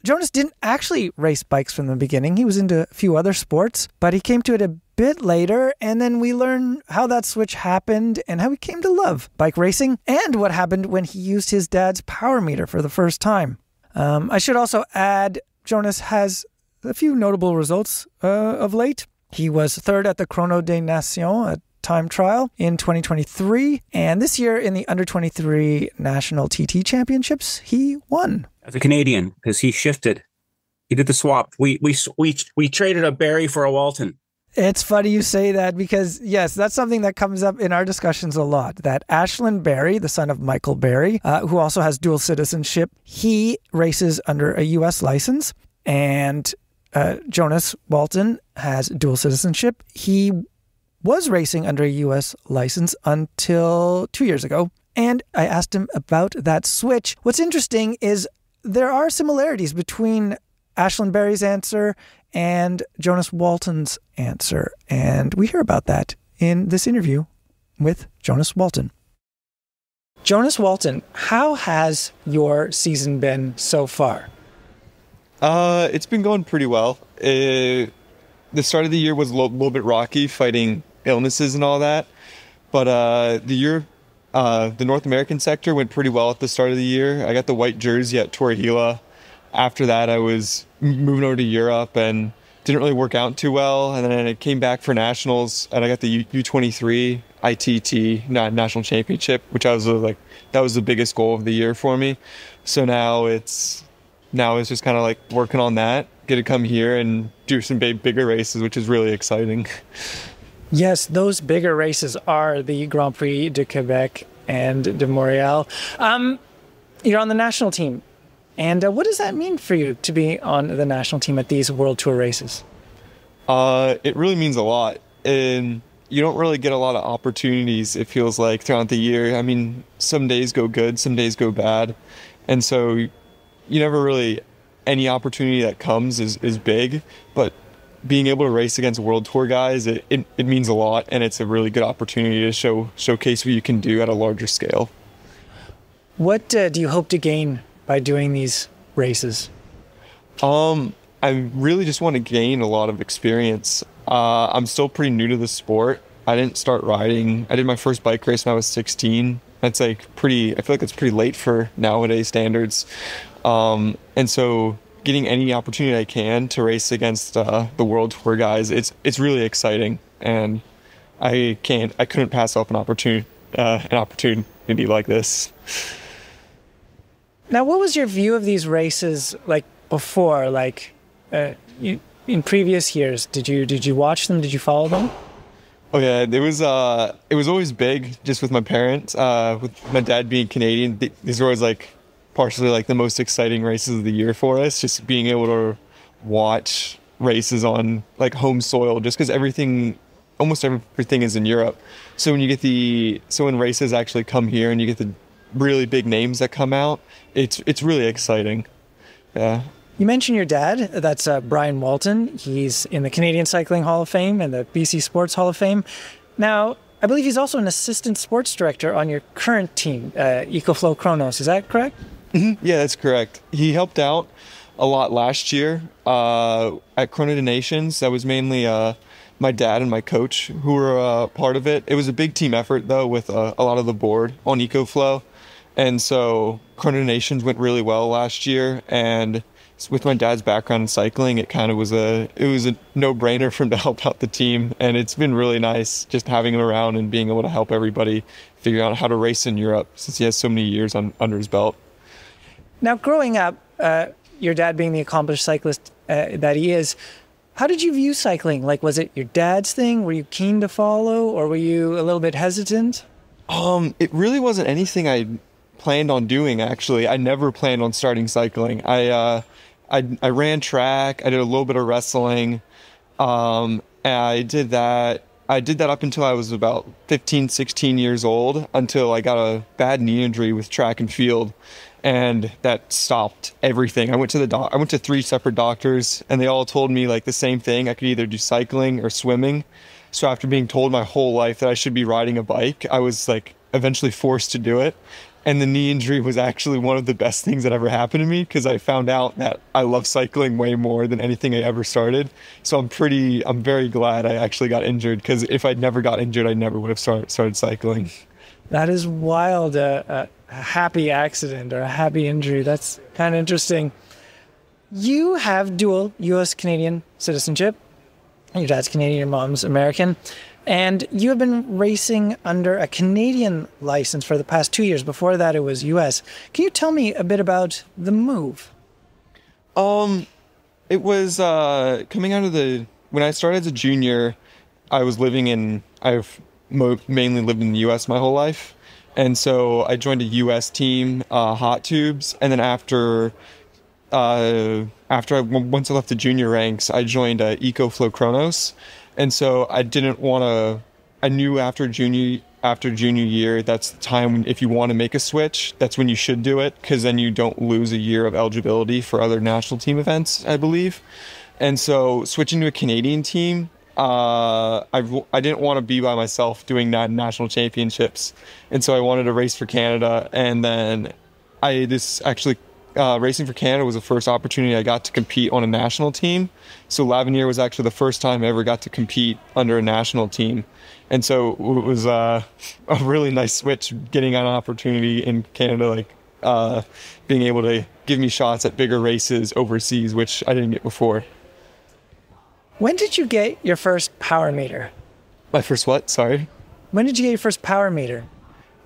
Jonas didn't actually race bikes from the beginning. He was into a few other sports, but he came to it a bit later, and then we learn how that switch happened and how he came to love bike racing and what happened when he used his dad's power meter for the first time. I should also add, Jonas has a few notable results of late. He was third at the Chrono des Nations, a time trial, in 2023. And this year in the Under-23 National TT Championships, he won. As a Canadian, because he shifted. He did the swap. We traded a Barry for a Walton. It's funny you say that because, yes, that's something that comes up in our discussions a lot, that Ashlyn Barry, the son of Michael Barry, who also has dual citizenship, he races under a U.S. license. And Jonas Walton has dual citizenship. He was racing under a U.S. license until 2 years ago. And I asked him about that switch. What's interesting is there are similarities between Ashlyn Barry's answer and Jonas Walton's answer. And we hear about that in this interview with Jonas Walton. Jonas Walton, how has your season been so far? It's been going pretty well. The start of the year was a little bit rocky, fighting illnesses and all that. But the North American sector went pretty well at the start of the year. I got the white jersey at Torrehila. After that, I was moving over to Europe and didn't really work out too well. And then I came back for nationals, and I got the U23 ITT national championship, which I was that was the biggest goal of the year for me. So now it's just kind of like working on that, get to come here and do some bigger races, which is really exciting. Yes, those bigger races are the Grand Prix de Quebec and de Montreal. You're on the national team. And what does that mean for you to be on the national team at these World Tour races? It really means a lot. And you don't really get a lot of opportunities, it feels like, throughout the year. I mean, some days go good, some days go bad. And so you never really, any opportunity that comes is big. But being able to race against World Tour guys, it means a lot. And it's a really good opportunity to showcase what you can do at a larger scale. What do you hope to gain by doing these races? I really just want to gain a lot of experience. I'm still pretty new to the sport. I didn't start riding. I did my first bike race when I was 16. That's I feel like it's pretty late for nowadays standards. And so getting any opportunity I can to race against the World Tour guys, it's really exciting. And I couldn't pass up an opportunity like this. Now, what was your view of these races like before? Like in previous years, did you watch them? Did you follow them? Oh yeah, it was always big just with my parents. With my dad being Canadian, these were always like partially like the most exciting races of the year for us. Just being able to watch races on like home soil, just because almost everything is in Europe. So when races actually come here and you get the really big names that come out, it's really exciting. Yeah. You mentioned your dad. That's Brian Walton. He's in the Canadian Cycling Hall of Fame and the BC Sports Hall of Fame. Now, I believe he's also an assistant sports director on your current team, EcoFlow Chronos. Is that correct? Mm-hmm. Yeah, that's correct. He helped out a lot last year at Chrono des Nations. That was mainly my dad and my coach who were part of it. It was a big team effort, though, with a lot of the board on EcoFlow. And so Chrono des Nations went really well last year. And with my dad's background in cycling, it was a no-brainer for him to help out the team. And it's been really nice just having him around and being able to help everybody figure out how to race in Europe, since he has so many years under his belt. Now, growing up, your dad being the accomplished cyclist that he is, how did you view cycling? Like, was it your dad's thing? Were you keen to follow, or were you a little bit hesitant? It really wasn't anything I planned on doing, actually. I never planned on starting cycling. I ran track. I did a little bit of wrestling. And I did that up until I was about 15, 16 years old, until I got a bad knee injury with track and field. And that stopped everything. I went to 3 separate doctors, and they all told me like the same thing. I could either do cycling or swimming. So after being told my whole life that I should be riding a bike, I was like eventually forced to do it. And the knee injury was actually one of the best things that ever happened to me, because I found out that I love cycling way more than anything I ever started. So I'm very glad I actually got injured, because if I'd never got injured, I never would have started cycling. That is wild. A happy accident or a happy injury. That's kind of interesting. You have dual U.S.-Canadian citizenship. Your dad's Canadian, your mom's American. And you have been racing under a Canadian license for the past 2 years. Before that, it was U.S. Can you tell me a bit about the move? It was coming out of when I started as a junior, I've mainly lived in the U.S. my whole life. And so I joined a U.S. team, Hot Tubes. And then once I left the junior ranks, I joined EcoFlow Chronos. And so I knew after junior year, that's the time when, if you want to make a switch, that's when you should do it, because then you don't lose a year of eligibility for other national team events, I believe. And so switching to a Canadian team, I didn't want to be by myself doing national championships. And so I wanted to race for Canada. And then racing for Canada was the first opportunity I got to compete on a national team. So L'Avenir was actually the first time I ever got to compete under a national team. And so it was a really nice switch, getting an opportunity in Canada, being able to give me shots at bigger races overseas, which I didn't get before. When did you get your first power meter? My first what? Sorry? When did you get your first power meter?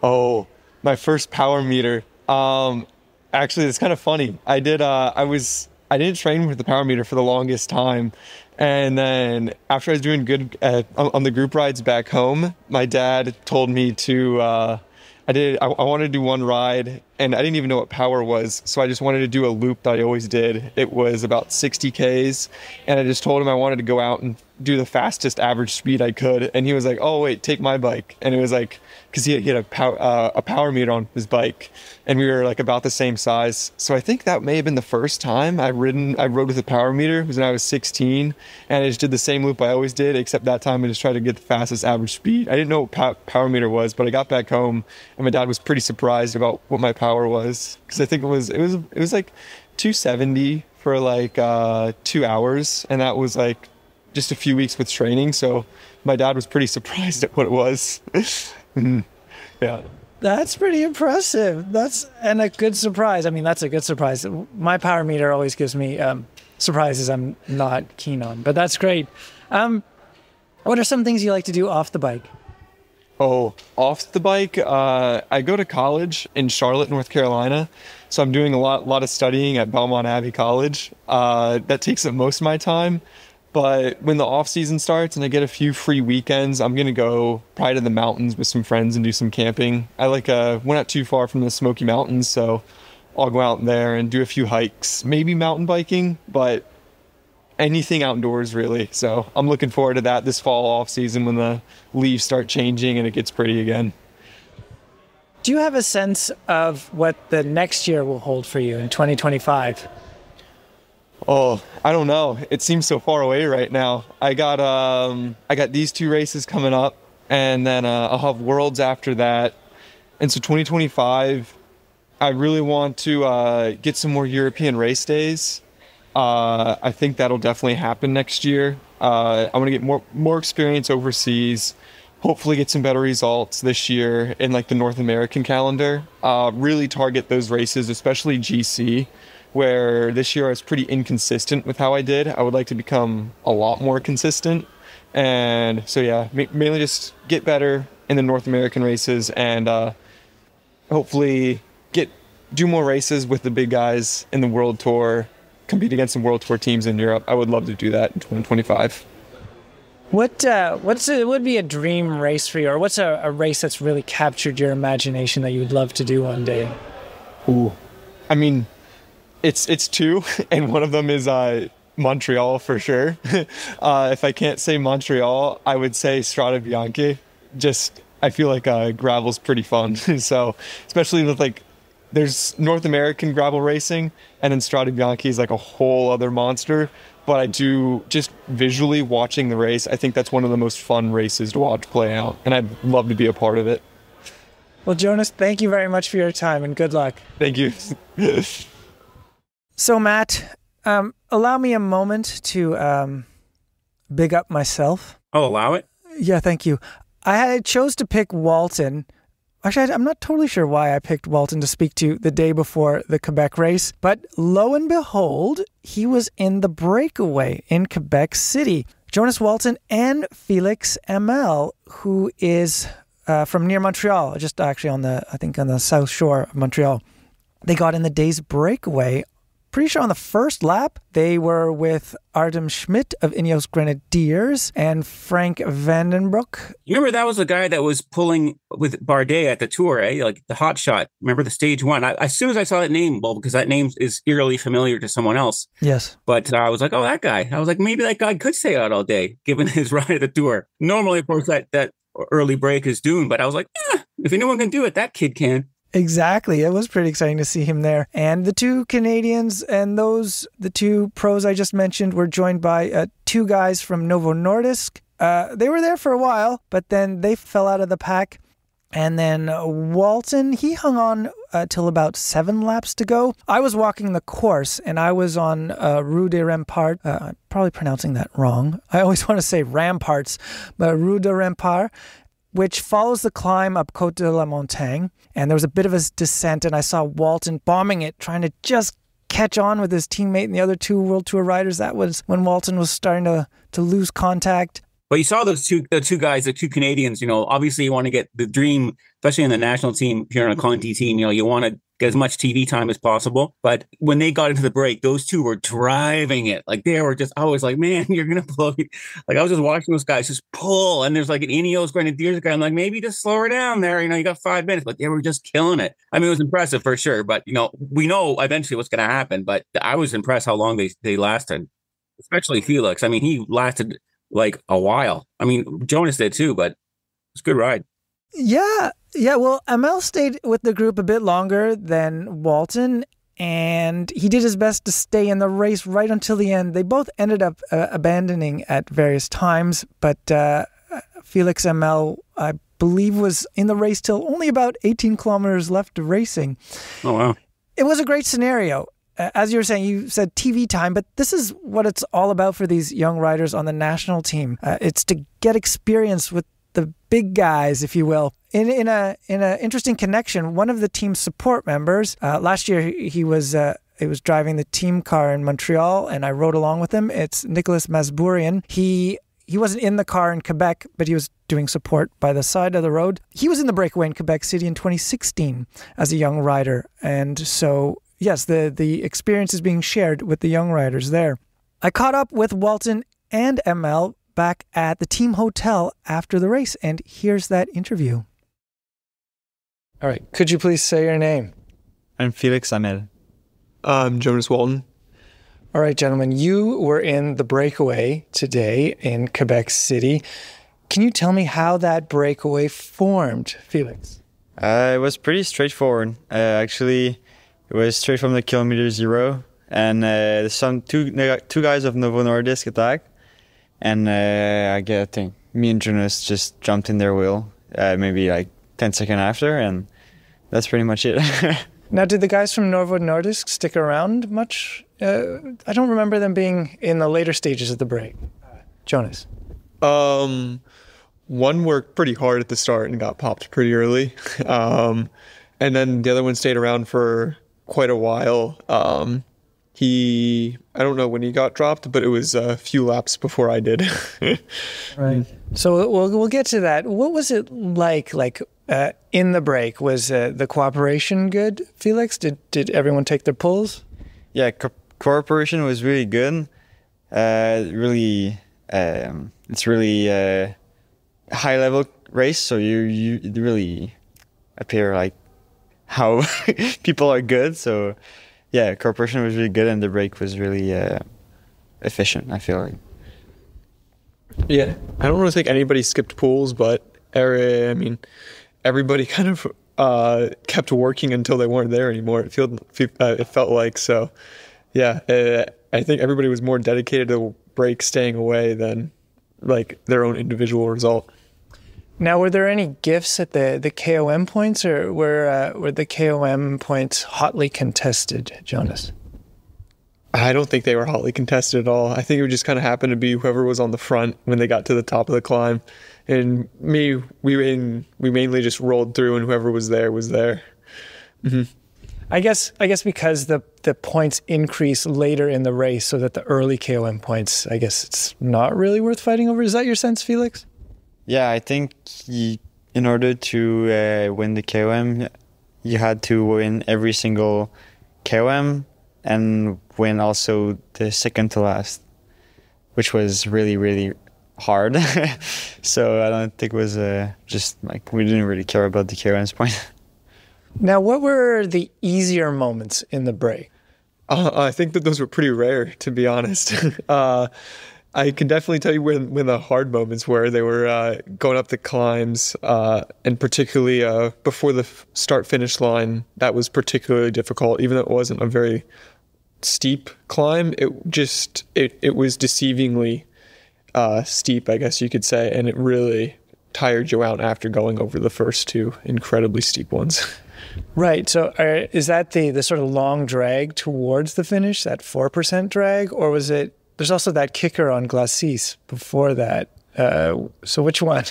Oh, my first power meter. Actually, it's kind of funny. I didn't train with the power meter for the longest time. And then after I was doing good on the group rides back home, my dad told me I wanted to do one ride, and I didn't even know what power was. So I just wanted to do a loop that I always did. It was about 60 Ks. And I just told him I wanted to go out and do the fastest average speed I could. And he was like, "Oh, wait, take my bike." And it was like, because he had a power meter on his bike, and we were like about the same size. So I think that may have been the first time I rode with a power meter. It was when I was 16, and I just did the same loop I always did, except that time I just tried to get the fastest average speed. I didn't know what power meter was, but I got back home, and my dad was pretty surprised about what my power was, because I think it was like 270 for like 2 hours, and that was like just a few weeks with training. So my dad was pretty surprised at what it was. Yeah. That's pretty impressive. That's a good surprise. I mean, that's a good surprise. My power meter always gives me surprises I'm not keen on, but that's great. What are some things you like to do off the bike? Oh, off the bike, I go to college in Charlotte, North Carolina. So I'm doing a lot of studying at Belmont Abbey College. That takes up most of my time. But when the off season starts and I get a few free weekends, I'm going to go probably to the mountains with some friends and do some camping. We're not too far from the Smoky Mountains, so I'll go out there and do a few hikes, maybe mountain biking, but anything outdoors really. So I'm looking forward to that this fall off season when the leaves start changing and it gets pretty again. Do you have a sense of what the next year will hold for you in 2025? Oh, I don't know. It seems so far away right now. I got these 2 races coming up, and then I'll have Worlds after that. And so 2025, I really want to get some more European race days. I think that'll definitely happen next year. I want to get more experience overseas. Hopefully get some better results this year in like the North American calendar. Really target those races, especially GC, where this year I was pretty inconsistent with how I did. I would like to become a lot more consistent. And so, yeah, mainly just get better in the North American races and hopefully do more races with the big guys in the World Tour compete against some World Tour teams in Europe. I would love to do that in 2025. What would be a dream race for you, or what's a race that's really captured your imagination that you would love to do one day? Ooh, I mean, it's two, and one of them is Montreal for sure. If I can't say Montreal, I would say Strade Bianche. Just, I feel like gravel's pretty fun. So, especially with like, there's North American gravel racing, and then Strade Bianche is like a whole other monster. But I do, just visually watching the race, I think that's one of the most fun races to watch play out, and I'd love to be a part of it. Well, Jonas, thank you very much for your time, and good luck. Thank you. So, Matt, allow me a moment to big up myself. I'll allow it. Yeah, thank you. I chose to pick Walton. Actually, I'm not totally sure why I picked Walton to speak to the day before the Quebec race, but lo and behold, he was in the breakaway in Quebec City. Jonas Walton and Felix Hamel, who is from near Montreal, just actually on the south shore of Montreal. They got in the day's breakaway. Pretty sure on the first lap, they were with Artem Schmidt of Ineos Grenadiers and Frank Vandenbroek. You remember that was the guy that was pulling with Bardet at the Tour, eh? Like the hot shot. Remember the stage one? As soon as I saw that name, well, because that name is eerily familiar to someone else. Yes. But I was like, oh, that guy. I was like, maybe that guy could stay out all day, given his ride at the Tour. Normally, of course, that early break is doomed. But I was like, if anyone can do it, that kid can. Exactly. It was pretty exciting to see him there. And the two Canadians and the two pros I just mentioned were joined by two guys from Novo Nordisk. They were there for a while, but then they fell out of the pack. And then Walton, he hung on till about 7 laps to go. I was walking the course, and I was on Rue des Remparts. I'm probably pronouncing that wrong. I always want to say Ramparts, but Rue des Remparts, which follows the climb up Côte de la Montagne. And there was a bit of a descent, and I saw Walton bombing it, trying to just catch on with his teammate and the other two World Tour riders. That was when Walton was starting to lose contact. But you saw the two guys, the two Canadians, obviously you want to get the dream, especially in the national team, if you're on a Conti team, you want to get as much TV time as possible. But when they got into the break, those two were driving it. Like they were just, I was like, man, you're going to blow me. Like I was just watching those guys just pull. And there's like an Ineos Grenadiers guy. I'm like, maybe just slow her down there. You got 5 minutes, but they were just killing it. I mean, it was impressive for sure. But, we know eventually what's going to happen. But I was impressed how long they lasted, especially Felix. I mean, he lasted like a while. I mean, Jonas did too, but it's a good ride. Yeah. Well, Hamel stayed with the group a bit longer than Walton, and he did his best to stay in the race right until the end. They both ended up abandoning at various times, but Felix Hamel, I believe, was in the race till only about 18 kilometers left of racing. Oh, wow. It was a great scenario. As you were saying, you said TV time, but this is what it's all about for these young riders on the national team. It's to get experience with the big guys, if you will. In a interesting connection, one of the team's support members, last year he was driving the team car in Montreal, and I rode along with him. It's Nicolas Masbourian. He wasn't in the car in Quebec, but he was doing support by the side of the road. He was in the breakaway in Quebec City in 2016 as a young rider, and so yes, the experience is being shared with the young riders there. I caught up with Walton and Hamel back at the team hotel after the race, and here's that interview. All right, could you please say your name? I'm Felix Hamel. I'm Jonas Walton. All right, gentlemen, you were in the breakaway today in Quebec City. Can you tell me how that breakaway formed, Felix? It was pretty straightforward. Actually, it was straight from the kilometer zero, and two guys of Novo Nordisk attacked, and I think me and Jonas just jumped in their wheel, maybe like 10 seconds after, and that's pretty much it. Now, did the guys from Novo Nordisk stick around much? I don't remember them being in the later stages of the break. Jonas? One worked pretty hard at the start and got popped pretty early, and then the other one stayed around for quite a while. I don't know when he got dropped, but it was a few laps before I did. Right. So we'll get to that. What was it like in the break? Was the cooperation good, Felix? Did everyone take their pulls? Yeah, cooperation was really good. It's really a high level race, so you really appear like how people are good. So yeah, cooperation was really good, and the break was really efficient, I feel like. Yeah, I don't really think anybody skipped pools, but I mean, everybody kind of kept working until they weren't there anymore. It felt like. So yeah, I think everybody was more dedicated to break staying away than like their own individual result. Now, were there any gifts at the KOM points, or were the KOM points hotly contested, Jonas? I don't think they were hotly contested at all. I think it would just kind of happen to be whoever was on the front when they got to the top of the climb. And we mainly just rolled through, and whoever was there was there. Mm-hmm. I guess because the points increase later in the race, so that the early KOM points, I guess it's not really worth fighting over. Is that your sense, Felix? Yeah, I think in order to win the KOM, you had to win every single KOM and win also the second to last, which was really, really hard. So I don't think it was just like we didn't really care about the KOM's point. Now, what were the easier moments in the break? I think that those were pretty rare, to be honest. I can definitely tell you when the hard moments were. They were going up the climbs, and particularly before the start-finish line. That was particularly difficult, even though it wasn't a very steep climb. It was deceivingly steep, I guess you could say, and it really tired you out after going over the first two incredibly steep ones. Right. So is that the sort of long drag towards the finish, that 4% drag, or was it? There's also that kicker on Glacis before that. So which one?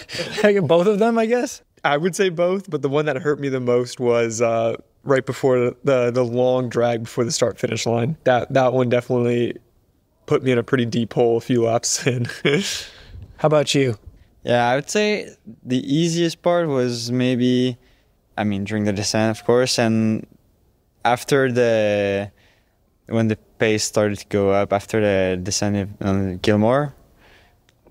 Both of them, I guess? I would say both, but the one that hurt me the most was right before the long drag before the start-finish line. That one definitely put me in a pretty deep hole a few laps in. How about you? Yeah, I would say the easiest part was maybe, during the descent, of course, and after when the pace started to go up after the descent on Gilmore,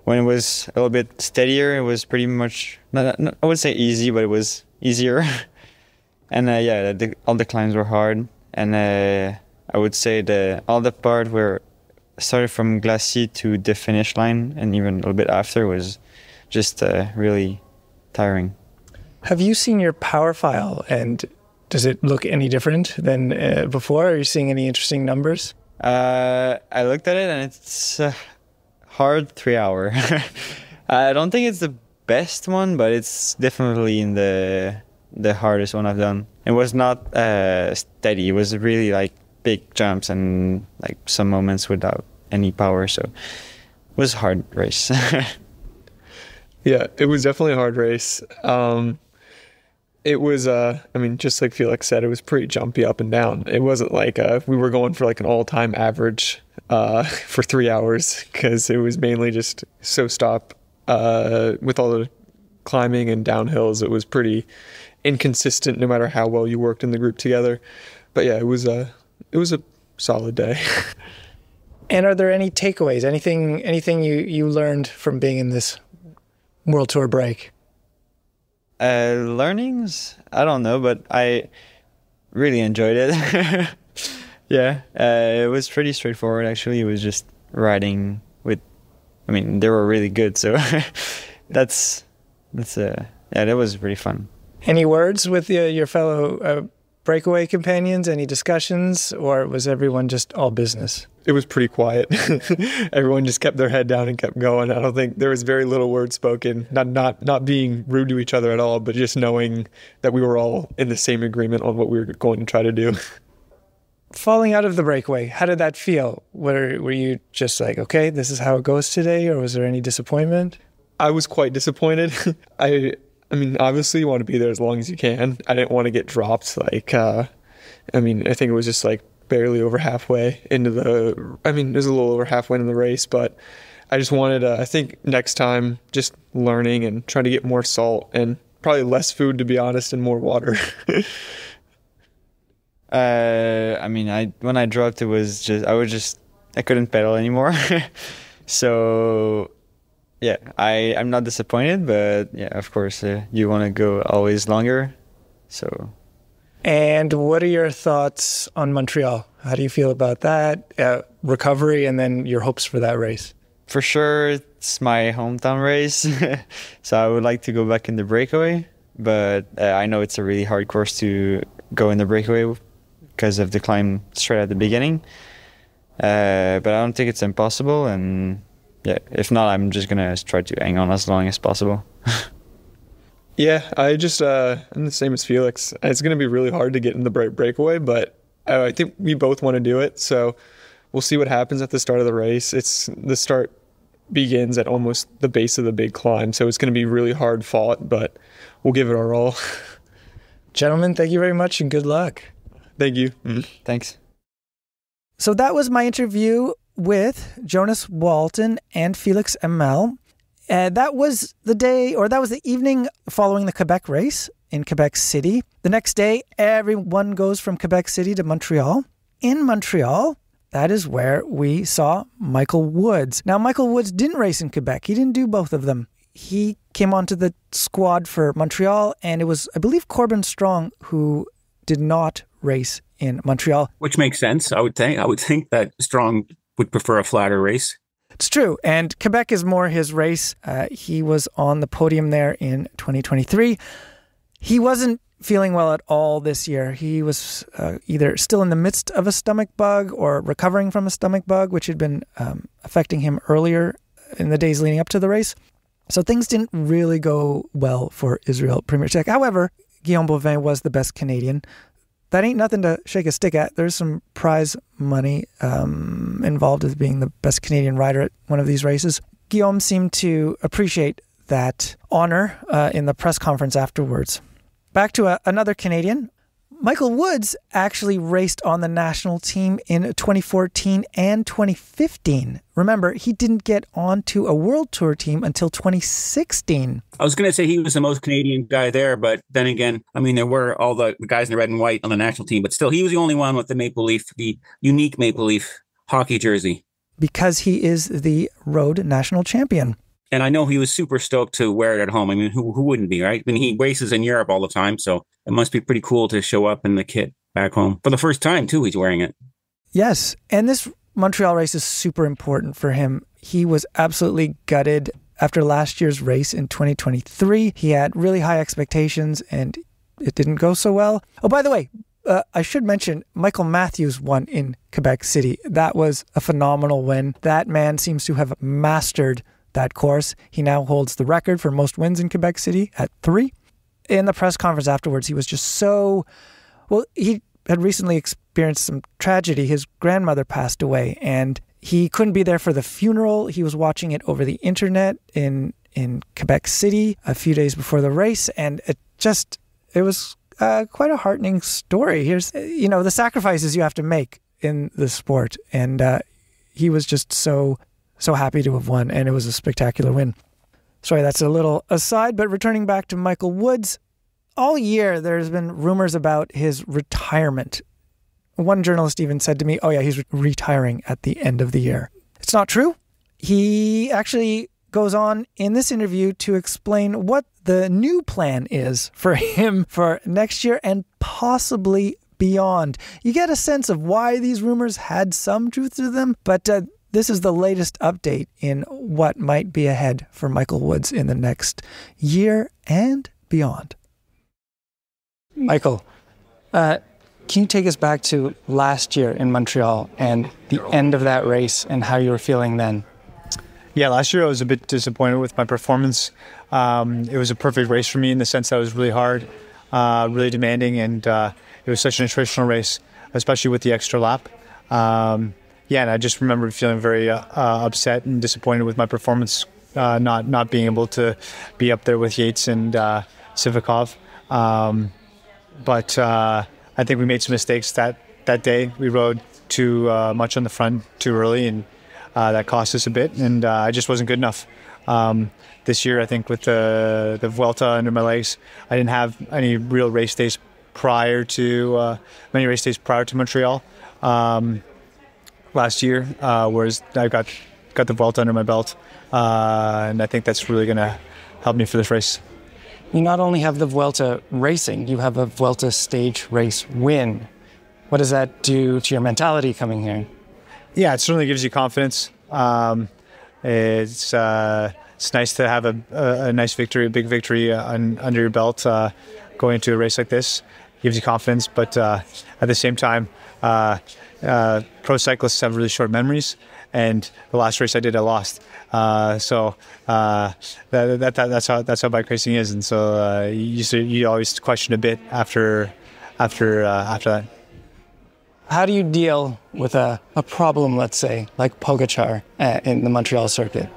when it was a little bit steadier, it was pretty much, not, I wouldn't say easy, but it was easier. And all the climbs were hard. And I would say all the part where started from Glacis to the finish line and even a little bit after was just really tiring. Have you seen your power file, and does it look any different than before? Are you seeing any interesting numbers? I looked at it, and it's hard 3 hour. I don't think it's the best one, but it's definitely in the hardest one I've done. It was not steady. It was really like big jumps and like some moments without any power. So it was a hard race. Yeah, it was definitely a hard race. It was, just like Felix said, it was pretty jumpy up and down. It wasn't like we were going for like an all-time average for 3 hours, because it was mainly just so stop with all the climbing and downhills. It was pretty inconsistent no matter how well you worked in the group together. But yeah, it was a solid day. And are there any takeaways? Anything you learned from being in this World Tour break? Learnings? I don't know, but I really enjoyed it. Yeah, it was pretty straightforward, actually. It was just riding with, they were really good, so that was pretty fun. Any words with your fellow breakaway companions? Any discussions, or was everyone just all business? It was pretty quiet. Everyone just kept their head down and kept going. I don't think there was very little word spoken, not being rude to each other at all, but just knowing that we were all in the same agreement on what we were going to try to do. Falling out of the breakaway, how did that feel? Were you just like, okay, this is how it goes today, or was there any disappointment? I was quite disappointed. Obviously you want to be there as long as you can. I didn't want to get dropped. I think it was just like barely over halfway into it was a little over halfway into the race, but I just wanted I think next time just learning and trying to get more salt and probably less food, to be honest, and more water. I mean, when I dropped, it was just I couldn't pedal anymore. So yeah, I'm not disappointed, but yeah, of course, you want to go always longer. So. And what are your thoughts on Montreal? How do you feel about that recovery, and then your hopes for that race? For sure, it's my hometown race, so I would like to go back in the breakaway. But I know it's a really hard course to go in the breakaway because of the climb straight at the beginning. But I don't think it's impossible, and yeah, if not, I'm just gonna try to hang on as long as possible. Yeah, I'm the same as Felix. It's going to be really hard to get in the breakaway, but I think we both want to do it. So we'll see what happens at the start of the race. The start begins at almost the base of the big climb, so it's going to be really hard fought, but we'll give it our all. Gentlemen, thank you very much and good luck. Thank you. Thanks. So that was my interview with Jonas Walton and Felix Emel. That was the evening following the Quebec race in Quebec City. The next day, everyone goes from Quebec City to Montreal. In Montreal, that is where we saw Michael Woods. Now, Michael Woods didn't race in Quebec. He didn't do both of them. He came onto the squad for Montreal, and it was, I believe, Corbin Strong who did not race in Montreal. Which makes sense, I would think. I would think that Strong would prefer a flatter race. It's true, and Quebec is more his race. He was on the podium there in 2023. He wasn't feeling well at all this year. He was either still in the midst of a stomach bug or recovering from a stomach bug, which had been affecting him earlier in the days leading up to the race. So things didn't really go well for Israel Premier Tech. However, Guillaume Boivin was the best Canadian. That ain't nothing to shake a stick at. There's some prize money involved with being the best Canadian rider at one of these races. Guillaume seemed to appreciate that honor in the press conference afterwards. Back to another Canadian. Michael Woods actually raced on the national team in 2014 and 2015. Remember, he didn't get onto a World Tour team until 2016. I was going to say he was the most Canadian guy there, but then again, I mean, there were all the guys in the red and white on the national team, but still, he was the only one with the unique Maple Leaf hockey jersey. Because he is the road national champion. And I know he was super stoked to wear it at home. I mean, who wouldn't be, right? I mean, he races in Europe all the time, so it must be pretty cool to show up in the kit back home. For the first time, too, he's wearing it. Yes, and this Montreal race is super important for him. He was absolutely gutted after last year's race in 2023. He had really high expectations, and it didn't go so well. Oh, by the way, I should mention Michael Matthews won in Quebec City. That was a phenomenal win. That man seems to have mastered that course. He now holds the record for most wins in Quebec City at 3. In the press conference afterwards, he was just he had recently experienced some tragedy. His grandmother passed away, and he couldn't be there for the funeral. He was watching it over the internet in Quebec City a few days before the race, and it was quite a heartening story. Here's, the sacrifices you have to make in the sport, and he was just so happy to have won, and it was a spectacular win. Sorry, that's a little aside, but returning back to Michael Woods, all year there's been rumors about his retirement. One journalist even said to me, oh yeah, he's retiring at the end of the year. It's not true. He actually goes on in this interview to explain what the new plan is for him for next year and possibly beyond. You get a sense of why these rumors had some truth to them, but this is the latest update in what might be ahead for Michael Woods in the next year and beyond. Michael, can you take us back to last year in Montreal and the end of that race and how you were feeling then? Yeah, last year I was a bit disappointed with my performance. It was a perfect race for me in the sense that it was really hard, really demanding, and it was such an attritional race, especially with the extra lap. And I just remember feeling very upset and disappointed with my performance, not being able to be up there with Yates and Sivakov. But I think we made some mistakes that day. We rode too much on the front too early, and that cost us a bit, and I just wasn't good enough. This year, I think with the Vuelta under my legs, I didn't have any real race days prior to many race days prior to Montreal last year, whereas I got the Vuelta under my belt, and I think that's really going to help me for this race. You not only have the Vuelta racing, you have a Vuelta stage race win. What does that do to your mentality coming here? Yeah, it certainly gives you confidence. It's nice to have a nice victory, a big victory under your belt going into a race like this. It gives you confidence, but at the same time, pro cyclists have really short memories, and the last race I did, I lost. So that's how bike racing is, and so you always question a bit after that. How do you deal with a problem, let's say, like Pogačar in the Montreal circuit?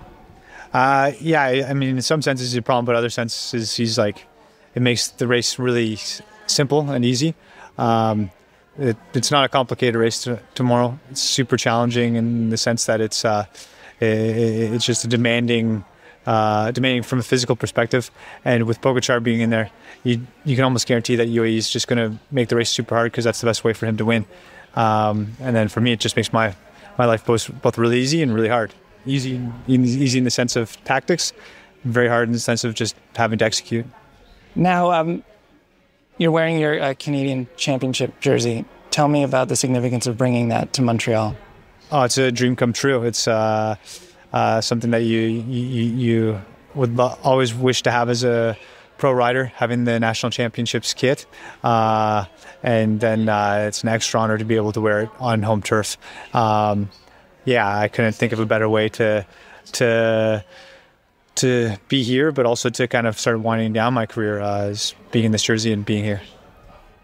Yeah, I mean, in some senses, it's a problem, but other senses, it makes the race really simple and easy. It's not a complicated race tomorrow. It's super challenging in the sense that it's just a demanding from a physical perspective. And with Pogačar being in there, you can almost guarantee that UAE is just going to make the race super hard because that's the best way for him to win. And then for me, it just makes my life both really easy and really hard. Easy in the sense of tactics, very hard in the sense of just having to execute. Now, you're wearing your Canadian Championship jersey. Tell me about the significance of bringing that to Montreal. Oh, it's a dream come true. It's something that you would always wish to have as a pro rider, having the National Championships kit. And then it's an extra honor to be able to wear it on home turf. Yeah, I couldn't think of a better way to be here, but also to kind of start winding down my career as being in this jersey and being here.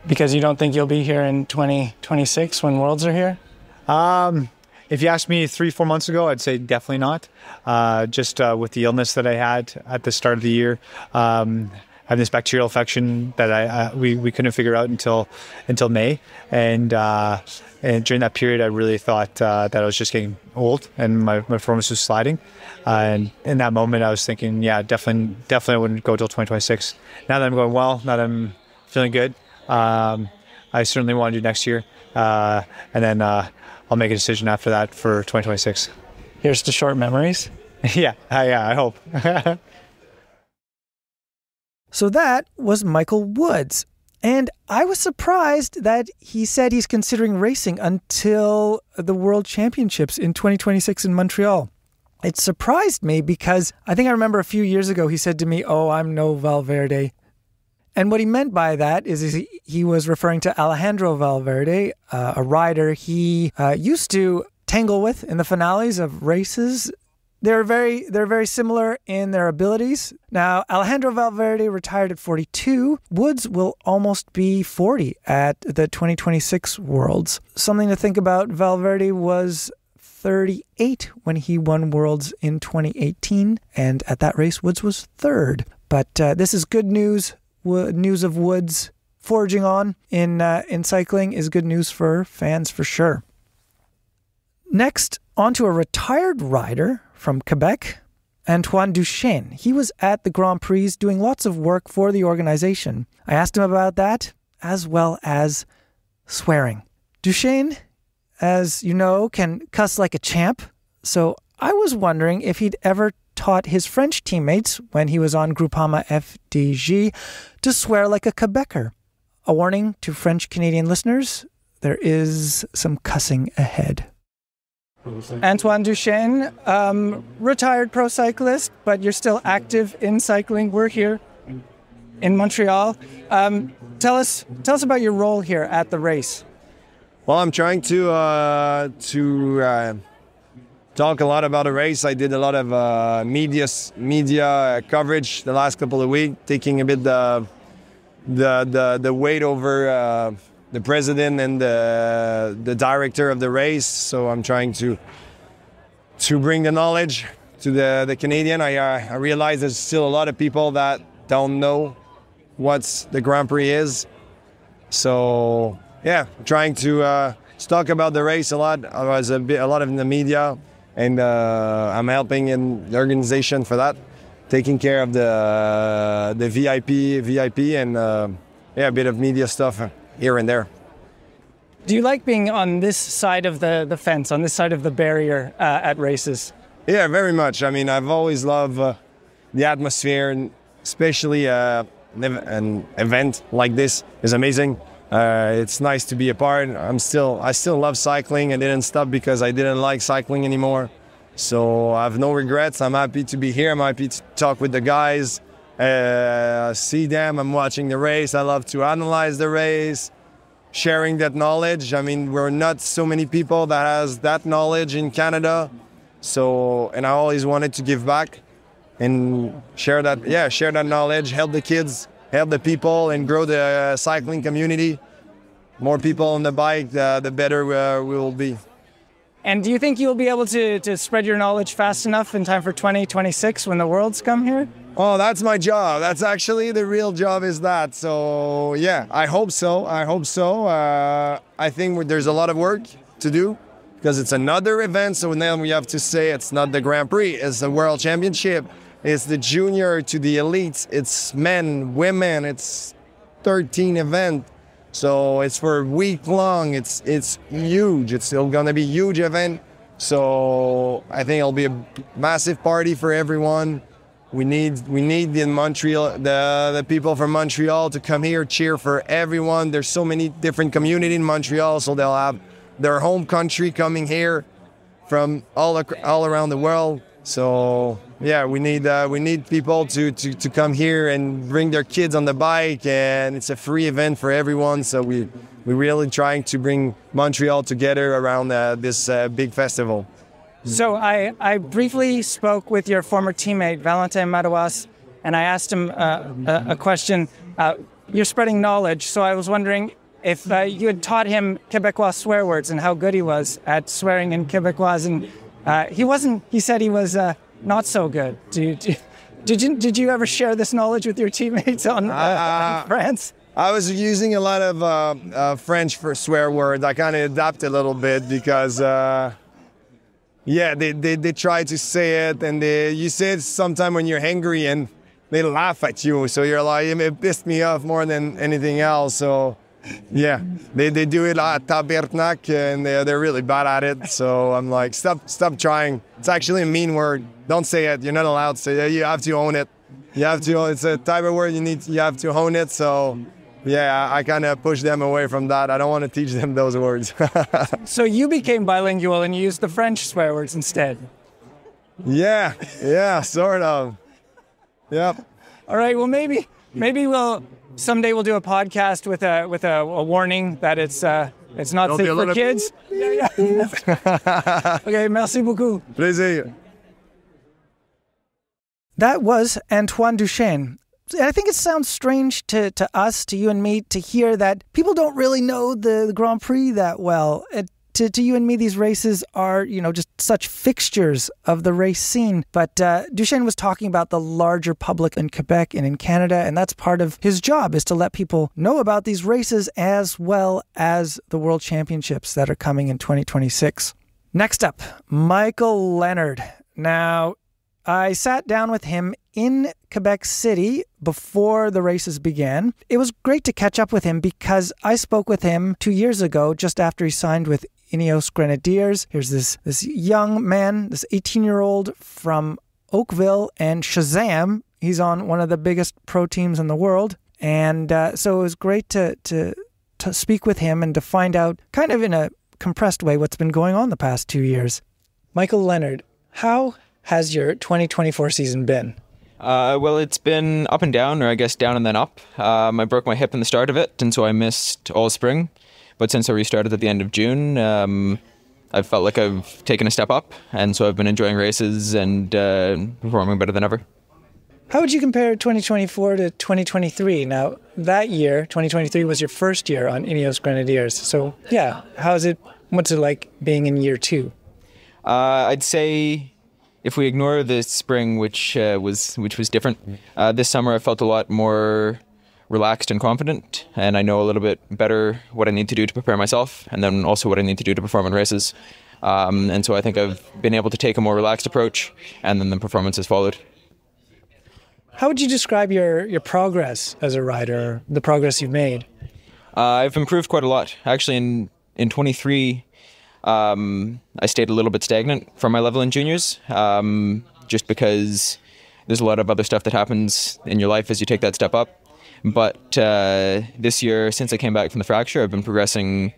Because you don't think you'll be here in 2026 when Worlds are here? If you asked me 3-4 months ago, I'd say definitely not. Just with the illness that I had at the start of the year, having this bacterial infection that we couldn't figure out until May, and during that period, I really thought that I was just getting old and my performance was sliding. And in that moment, I was thinking, yeah, definitely I wouldn't go till 2026. Now that I'm going well, now that I'm feeling good, I certainly want to do next year, and then I'll make a decision after that for 2026. Here's to short memories. Yeah, I hope. So that was Michael Woods. And I was surprised that he said he's considering racing until the World Championships in 2026 in Montreal. It surprised me because I think I remember a few years ago he said to me, "Oh, I'm no Valverde." And what he meant by that is he was referring to Alejandro Valverde, a rider he used to tangle with in the finales of races. They're very similar in their abilities. Now, Alejandro Valverde retired at 42. Woods will almost be 40 at the 2026 Worlds. Something to think about, Valverde was 38 when he won Worlds in 2018, and at that race, Woods was third. But this is good news. News of Woods forging on in cycling is good news for fans for sure. Next, on to a retired rider from Quebec, Antoine Duchesne. He was at the Grand Prix doing lots of work for the organization. I asked him about that, as well as swearing. Duchesne, as you know, can cuss like a champ, so I was wondering if he'd ever taught his French teammates when he was on Groupama FDJ to swear like a Quebecer. A warning to French-Canadian listeners, there is some cussing ahead. Antoine Duchesne, retired pro cyclist, but you're still active in cycling. We're here in Montreal. Tell us about your role here at the race. Well, I'm trying to talk a lot about the race. I did a lot of media coverage the last couple of weeks, taking a bit the weight over the president and the director of the race. So I'm trying to bring the knowledge to the Canadian. I realize there's still a lot of people that don't know what the Grand Prix is. So yeah, trying to talk about the race a lot. I was a lot in the media, and I'm helping in the organization for that, taking care of the VIP, and a bit of media stuff here and there. Do you like being on this side of the fence, on this side of the barrier at races? Yeah, very much. I mean, I've always loved the atmosphere, and especially an event like this is amazing. It's nice to be a part. I still love cycling. I didn't stop because I didn't like cycling anymore. So I have no regrets. I'm happy to be here. I'm happy to talk with the guys, see them. I'm watching the race. I love to analyze the race, sharing that knowledge. I mean, we're not so many people that has that knowledge in Canada. So, and I always wanted to give back and share that knowledge, help the kids, help the people, and grow the cycling community. More people on the bike, the better we will be. And do you think you'll be able to spread your knowledge fast enough in time for 2026 when the Worlds come here? Oh, that's my job. That's actually the real job is that. So, yeah, I hope so. I think there's a lot of work to do because it's another event. So then we have to say it's not the Grand Prix, it's the World Championship. It's the junior to the elites. It's men, women. It's 13 event. So it's for a week long. It's huge. It's still gonna be a huge event. So I think it'll be a massive party for everyone. We need the Montreal, the people from Montreal to come here, cheer for everyone. There's so many different communities in Montreal, so they'll have their home country coming here from all around the world. So yeah, we need people to come here and bring their kids on the bike, and it's a free event for everyone. So we're really trying to bring Montreal together around this big festival. So I briefly spoke with your former teammate Valentin Madouas, and I asked him a question. You're spreading knowledge, so I was wondering if you had taught him Quebecois swear words and how good he was at swearing in Quebecois, and he wasn't. He said he was not so good. Did you ever share this knowledge with your teammates on France? I was using a lot of French for swear words. I kind of adapted a little bit because, they try to say it, and you say it sometime when you're angry, and they laugh at you. So you're like, it pissed me off more than anything else. So. Yeah, they do it at tabernacle, and they're really bad at it. So I'm like, stop trying. It's actually a mean word. Don't say it. You're not allowed to say it. You have to own it. It's a type of word you have to own it. So yeah, I kind of push them away from that. I don't want to teach them those words. So you became bilingual and you used the French swear words instead. Yeah, sort of. Yep. All right. Well, maybe someday we'll do a podcast with a warning that it's not safe for kids. Yeah. Okay, merci beaucoup. Plaisir. That was Antoine Duchesne. I think it sounds strange to us, to you and me, to hear that people don't really know the Grand Prix that well. To you and me, these races are, just such fixtures of the race scene. But Duchesne was talking about the larger public in Quebec and in Canada, and that's part of his job, is to let people know about these races as well as the World Championships that are coming in 2026. Next up, Michael Leonard. Now, I sat down with him in Quebec City before the races began. It was great to catch up with him because I spoke with him 2 years ago, just after he signed with Ineos Grenadiers. Here's this young man, this 18-year-old from Oakville, and Shazam. He's on one of the biggest pro teams in the world. And so it was great to speak with him and to find out, kind of in a compressed way, what's been going on the past 2 years. Michael Leonard, how has your 2024 season been? Well, it's been up and down, or I guess down and then up. I broke my hip in the start of it, and so I missed all spring. But since I restarted at the end of June, I felt like I've taken a step up, and so I've been enjoying races and performing better than ever. How would you compare 2024 to 2023? Now, that year, 2023, was your first year on Ineos Grenadiers. So, yeah, what's it like being in year two? I'd say if we ignore the spring, which was different, this summer I felt a lot more relaxed and confident, and I know a little bit better what I need to do to prepare myself, and then also what I need to do to perform in races. And so I think I've been able to take a more relaxed approach, and then the performance has followed. How would you describe your progress as a rider, the progress you've made? I've improved quite a lot. Actually, in 23, I stayed a little bit stagnant from my level in juniors, just because there's a lot of other stuff that happens in your life as you take that step up. But this year, since I came back from the fracture, I've been progressing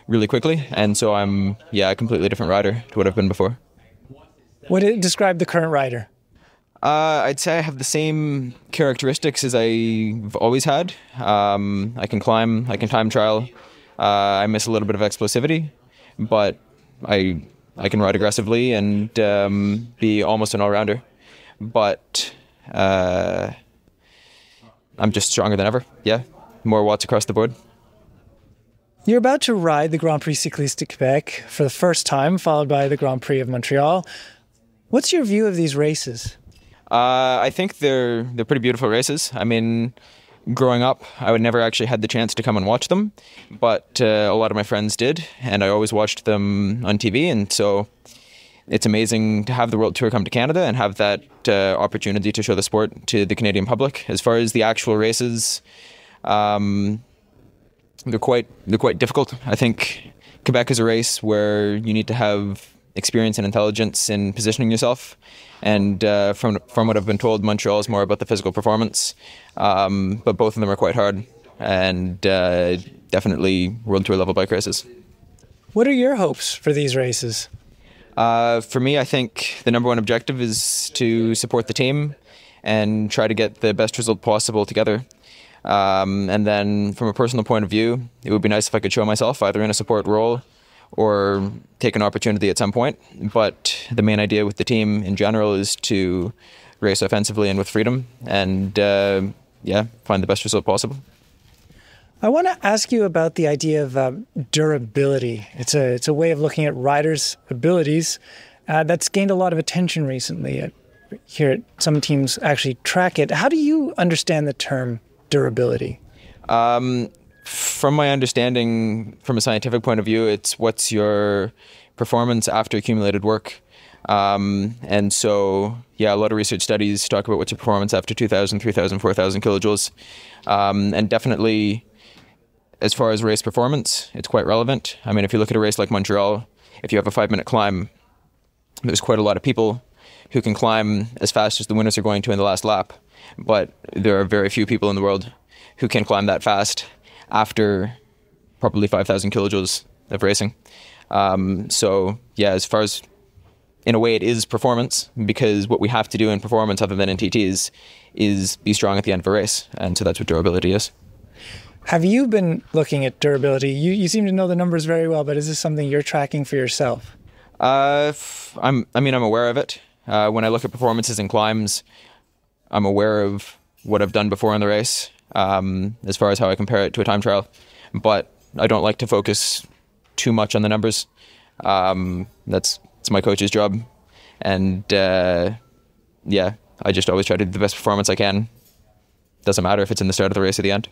really quickly, and so I'm a completely different rider to what I've been before. What did describe the current rider? I'd say I have the same characteristics as I've always had. I can climb, I can time trial. I miss a little bit of explosivity, but I can ride aggressively and be almost an all-rounder. But I'm just stronger than ever. Yeah, more watts across the board. You're about to ride the Grand Prix Cycliste de Québec for the first time, followed by the Grand Prix of Montreal. What's your view of these races? I think they're pretty beautiful races. I mean, growing up, I would never actually had the chance to come and watch them, but a lot of my friends did, and I always watched them on TV, and so it's amazing to have the World Tour come to Canada and have that opportunity to show the sport to the Canadian public. As far as the actual races, they're quite difficult. I think Quebec is a race where you need to have experience and intelligence in positioning yourself. And from what I've been told, Montreal is more about the physical performance. But both of them are quite hard and definitely World Tour level bike races. What are your hopes for these races? For me, I think the number one objective is to support the team and try to get the best result possible together. And then from a personal point of view, it would be nice if I could show myself either in a support role or take an opportunity at some point. But the main idea with the team in general is to race offensively and with freedom and, find the best result possible. I want to ask you about the idea of durability. It's a way of looking at riders' abilities that's gained a lot of attention recently. Here, some teams actually track it. How do you understand the term durability? From my understanding, from a scientific point of view, it's what's your performance after accumulated work. And so, a lot of research studies talk about what's your performance after 2,000, 3,000, 4,000 kilojoules. And definitely, as far as race performance, it's quite relevant. I mean, if you look at a race like Montreal, if you have a 5-minute climb, there's quite a lot of people who can climb as fast as the winners are going to in the last lap. But there are very few people in the world who can climb that fast after probably 5,000 kilojoules of racing. As far as, in a way, it is performance, because what we have to do in performance, other than in TTs, is be strong at the end of a race. And so that's what durability is. Have you been looking at durability? You seem to know the numbers very well, but is this something you're tracking for yourself? I'm aware of it. When I look at performances in climbs, I'm aware of what I've done before in the race, as far as how I compare it to a time trial. But I don't like to focus too much on the numbers. It's my coach's job. And I just always try to do the best performance I can. Doesn't matter if it's in the start of the race or the end.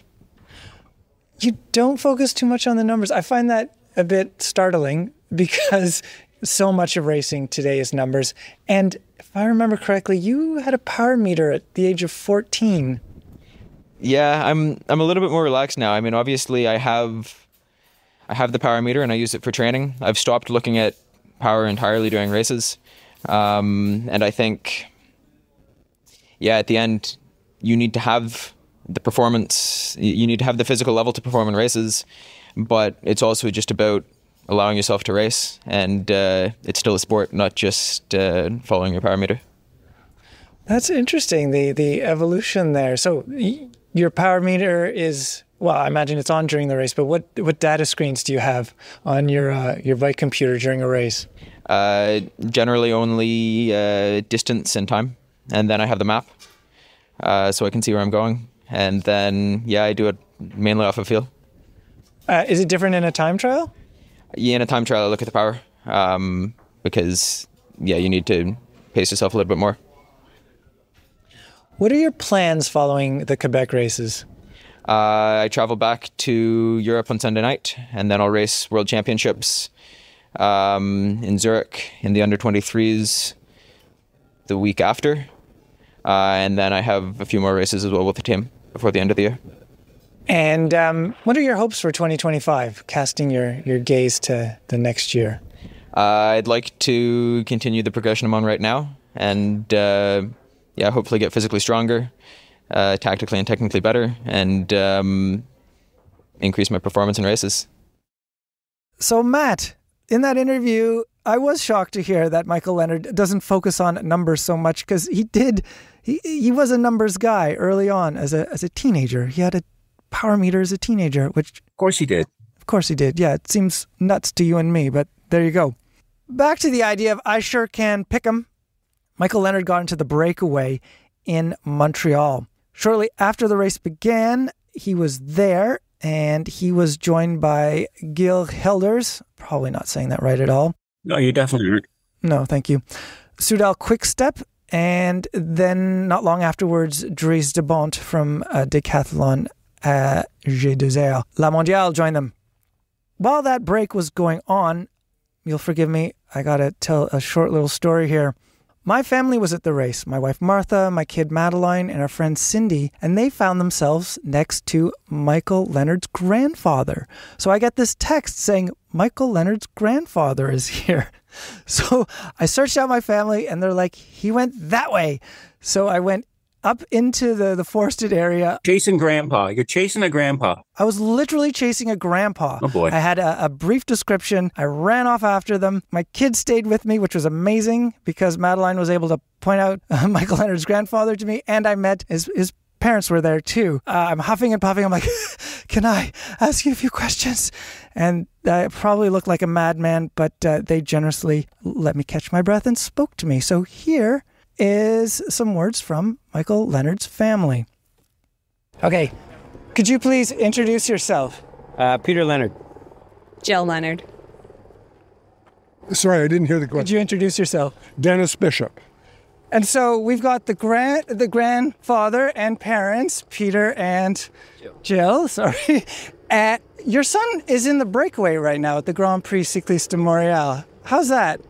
You don't focus too much on the numbers. I find that a bit startling because so much of racing today is numbers. And if I remember correctly, you had a power meter at the age of 14. Yeah, I'm a little bit more relaxed now. I mean, obviously I have the power meter and I use it for training. I've stopped looking at power entirely during races. And I think, at the end, you need to have the performance, you need to have the physical level to perform in races, but it's also just about allowing yourself to race, and it's still a sport, not just following your power meter. That's interesting, the evolution there. So your power meter is, well, I imagine it's on during the race, but what data screens do you have on your bike computer during a race? Generally only distance and time, and then I have the map, so I can see where I'm going. And then, I do it mainly off of feel. Is it different in a time trial? Yeah, in a time trial, I look at the power because, you need to pace yourself a little bit more. What are your plans following the Quebec races? I travel back to Europe on Sunday night, and then I'll race World Championships in Zurich in the under-23s the week after. And then I have a few more races as well with the team before the end of the year. And what are your hopes for 2025, casting your gaze to the next year? I'd like to continue the progression I'm on right now and, hopefully get physically stronger, tactically and technically better, and increase my performance in races. So, Matt, in that interview, I was shocked to hear that Michael Leonard doesn't focus on numbers so much, because he was a numbers guy early on as a teenager. He had a power meter as a teenager, which... Of course he did. Of course he did. Yeah, it seems nuts to you and me, but there you go. Back to the idea of I sure can pick 'em. Michael Leonard got into the breakaway in Montreal. Shortly after the race began, he was there, and he was joined by Gil Helders. Probably not saying that right at all. No, you definitely aren't. No, thank you. Soudal Quickstep, and then not long afterwards, Dries de Bont from Decathlon G2R. La Mondiale joined them. While that break was going on, you'll forgive me, I gotta tell a short little story here. My family was at the race. My wife Martha, my kid Madeline, and our friend Cindy, and they found themselves next to Michael Leonard's grandfather. So I get this text saying, Michael Leonard's grandfather is here. So I searched out my family, and they're like, he went that way. So I went up into the forested area. Chasing grandpa. You're chasing a grandpa. I was literally chasing a grandpa. Oh, boy. I had a brief description. I ran off after them. My kids stayed with me, which was amazing because Madeline was able to point out Michael Leonard's grandfather to me, and I met his parents were there too. I'm huffing and puffing. I'm like, can I ask you a few questions? And I probably looked like a madman, but they generously let me catch my breath and spoke to me. So here is some words from Michael Leonard's family. Okay, could you please introduce yourself? Peter Leonard. Jill Leonard. Sorry, I didn't hear the question. Could you introduce yourself? Dennis Bishop. And so we've got the grandfather and parents, Peter and Jill. Sorry. Your son is in the breakaway right now at the Grand Prix Cycliste de Montréal. How's that?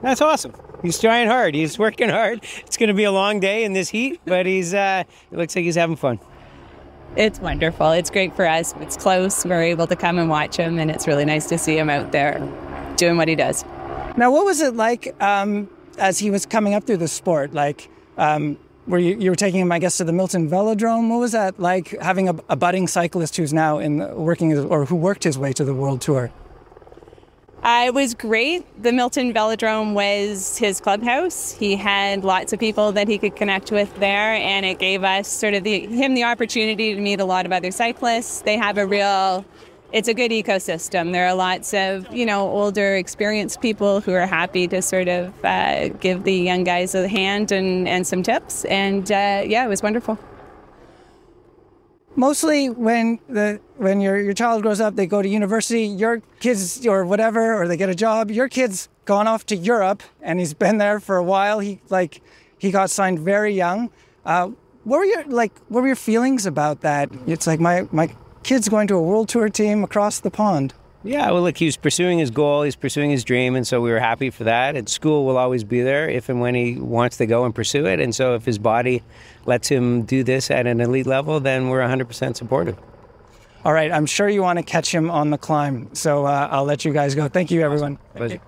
That's awesome. He's trying hard. He's working hard. It's going to be a long day in this heat, but it looks like he's having fun. It's wonderful. It's great for us. It's close. We're able to come and watch him, and it's really nice to see him out there doing what he does. Now, what was it like as he was coming up through the sport? Like, were you were taking him, I guess, to the Milton Velodrome? What was that like, having a budding cyclist who's now who worked his way to the World Tour? It was great. The Milton Velodrome was his clubhouse. He had lots of people that he could connect with there, and it gave us sort of him the opportunity to meet a lot of other cyclists. They have it's a good ecosystem. There are lots of, older, experienced people who are happy to sort of give the young guys a hand and some tips. And it was wonderful. Mostly when your child grows up, they go to university, your kids or whatever, or they get a job. Your kid's gone off to Europe and he's been there for a while. He got signed very young. What were your feelings about that? It's like my kid's going to a World Tour team across the pond. Yeah, well, look, he was pursuing his goal, he's pursuing his dream, and so we were happy for that. And school will always be there if and when he wants to go and pursue it. And so if his body lets him do this at an elite level, then we're 100% supportive. All right, I'm sure you want to catch him on the climb, so I'll let you guys go. Thank you, everyone. Pleasure.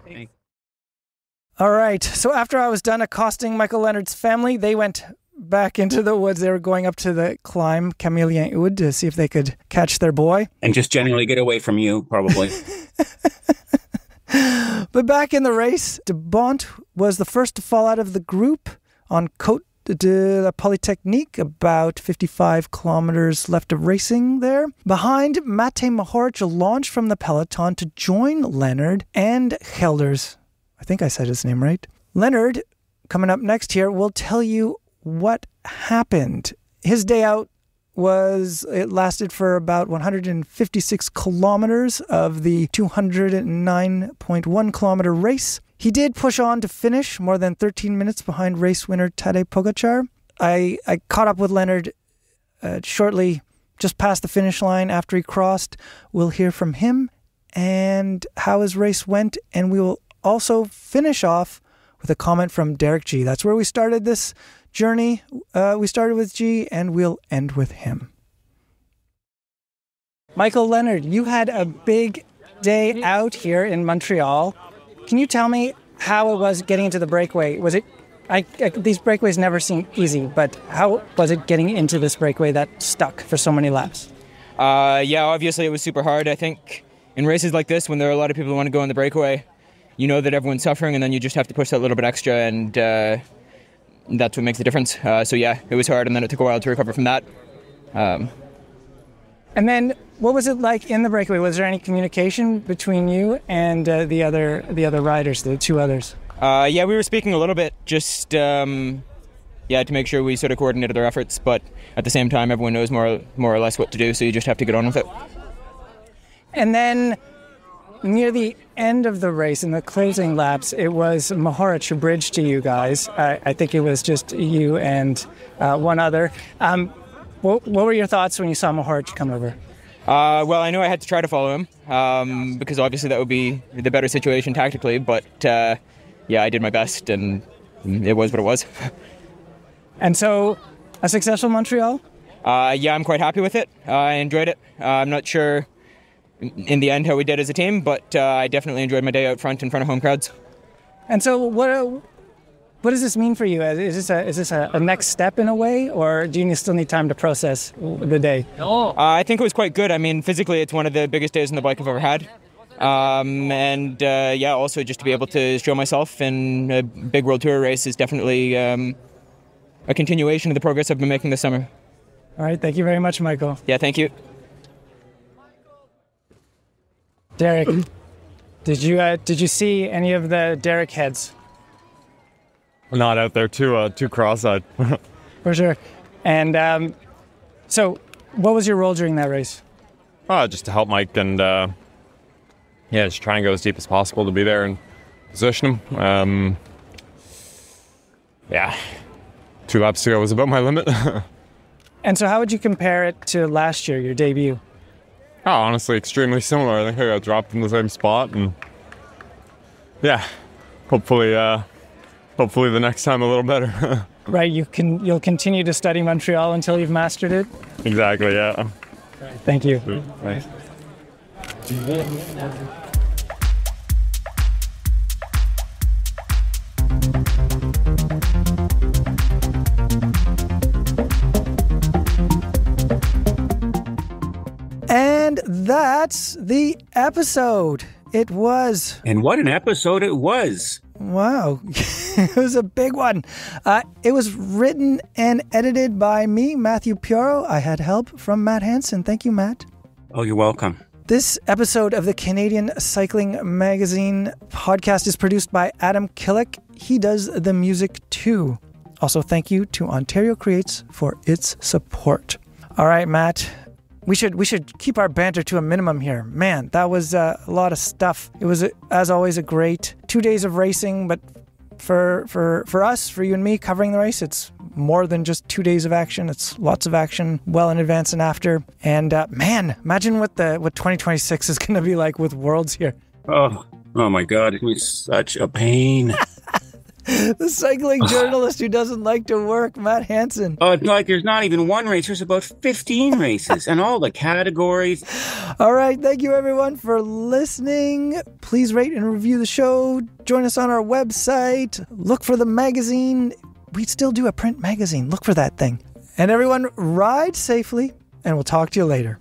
All right, so after I was done accosting Michael Leonard's family, they went back into the woods. They were going up to the climb Camillien Oud to see if they could catch their boy. And just generally get away from you, probably. But back in the race, de Bont was the first to fall out of the group on Côte de la Polytechnique, about 55 kilometers left of racing there. Behind, Matej Mohoric launched from the peloton to join Leonard and Helders. I think I said his name right. Leonard, coming up next here, will tell you what happened. His day out it lasted for about 156 kilometers of the 209.1 kilometer race. He did push on to finish, more than 13 minutes behind race winner Tadej Pogačar. I caught up with Leonard shortly just past the finish line after he crossed. We'll hear from him and how his race went, and we will also finish off with a comment from Derek G. That's where we started this journey. We started with G and we'll end with him. Michael Leonard, you had a big day out here in Montreal. Can you tell me how it was getting into the breakaway? Was it, these breakaways never seem easy, but how was it getting into this breakaway that stuck for so many laps? Yeah, obviously it was super hard. I think in races like this, when there are a lot of people who want to go on the breakaway, you know that everyone's suffering, and then you just have to push that little bit extra, and that's what makes the difference. So yeah, it was hard, and then it took a while to recover from that. And then, what was it like in the breakaway? Was there any communication between you and the other riders, the two others? Yeah, we were speaking a little bit, just to make sure we sort of coordinated our efforts. But at the same time, everyone knows more or less what to do, so you just have to get on with it. And then, near the end of the race, in the closing laps, it was Mohoric who bridged to you guys. I think it was just you and one other. What were your thoughts when you saw Mohoric come over? Well, I knew I had to try to follow him because obviously that would be the better situation tactically. But yeah, I did my best, and it was what it was. And so, a successful Montreal? Yeah, I'm quite happy with it. I enjoyed it. I'm not sure in the end how we did as a team, but I definitely enjoyed my day out front in front of home crowds. And so, what does this mean for you? Is this a next step in a way, or do you still need time to process the day? I think it was quite good. I mean, physically, it's one of the biggest days on the bike I've ever had. Yeah, also just to be able to show myself in a big World Tour race is definitely a continuation of the progress I've been making this summer. All right, thank you very much, Michael. Yeah, thank you. Derek, did you see any of the Derek heads? Not out there, too cross-eyed. For sure. And so, what was your role during that race? Just to help Mike and just try and go as deep as possible to be there and position him. Yeah, 2 laps to go was about my limit. And so, how would you compare it to last year, your debut? Oh, honestly, extremely similar. I think I got dropped in the same spot, and yeah, hopefully the next time a little better. Right, you'll continue to study Montreal until you've mastered it? Exactly, yeah. Thank you. Thanks. And that's the episode. It was. And what an episode it was. Wow. It was a big one. It was written and edited by me, Matthew Pioro. I had help from Matt Hansen. Thank you, Matt. Oh, you're welcome. This episode of the Canadian Cycling Magazine podcast is produced by Adam Killick. He does the music too. Also, thank you to Ontario Creates for its support. All right, Matt. We should keep our banter to a minimum here. Man, that was a lot of stuff. It was, as always, a great 2 days of racing, but for us, for you and me covering the race, it's more than just 2 days of action. It's lots of action well in advance and after. And man, imagine what 2026 is going to be like with Worlds here. Oh my God, it was such a pain. The cycling journalist who doesn't like to work, Matt Hansen. Oh, it's like there's not even one race. There's about 15 races and all the categories. All right. Thank you, everyone, for listening. Please rate and review the show. Join us on our website. Look for the magazine. We still do a print magazine. Look for that thing. And everyone, ride safely, and we'll talk to you later.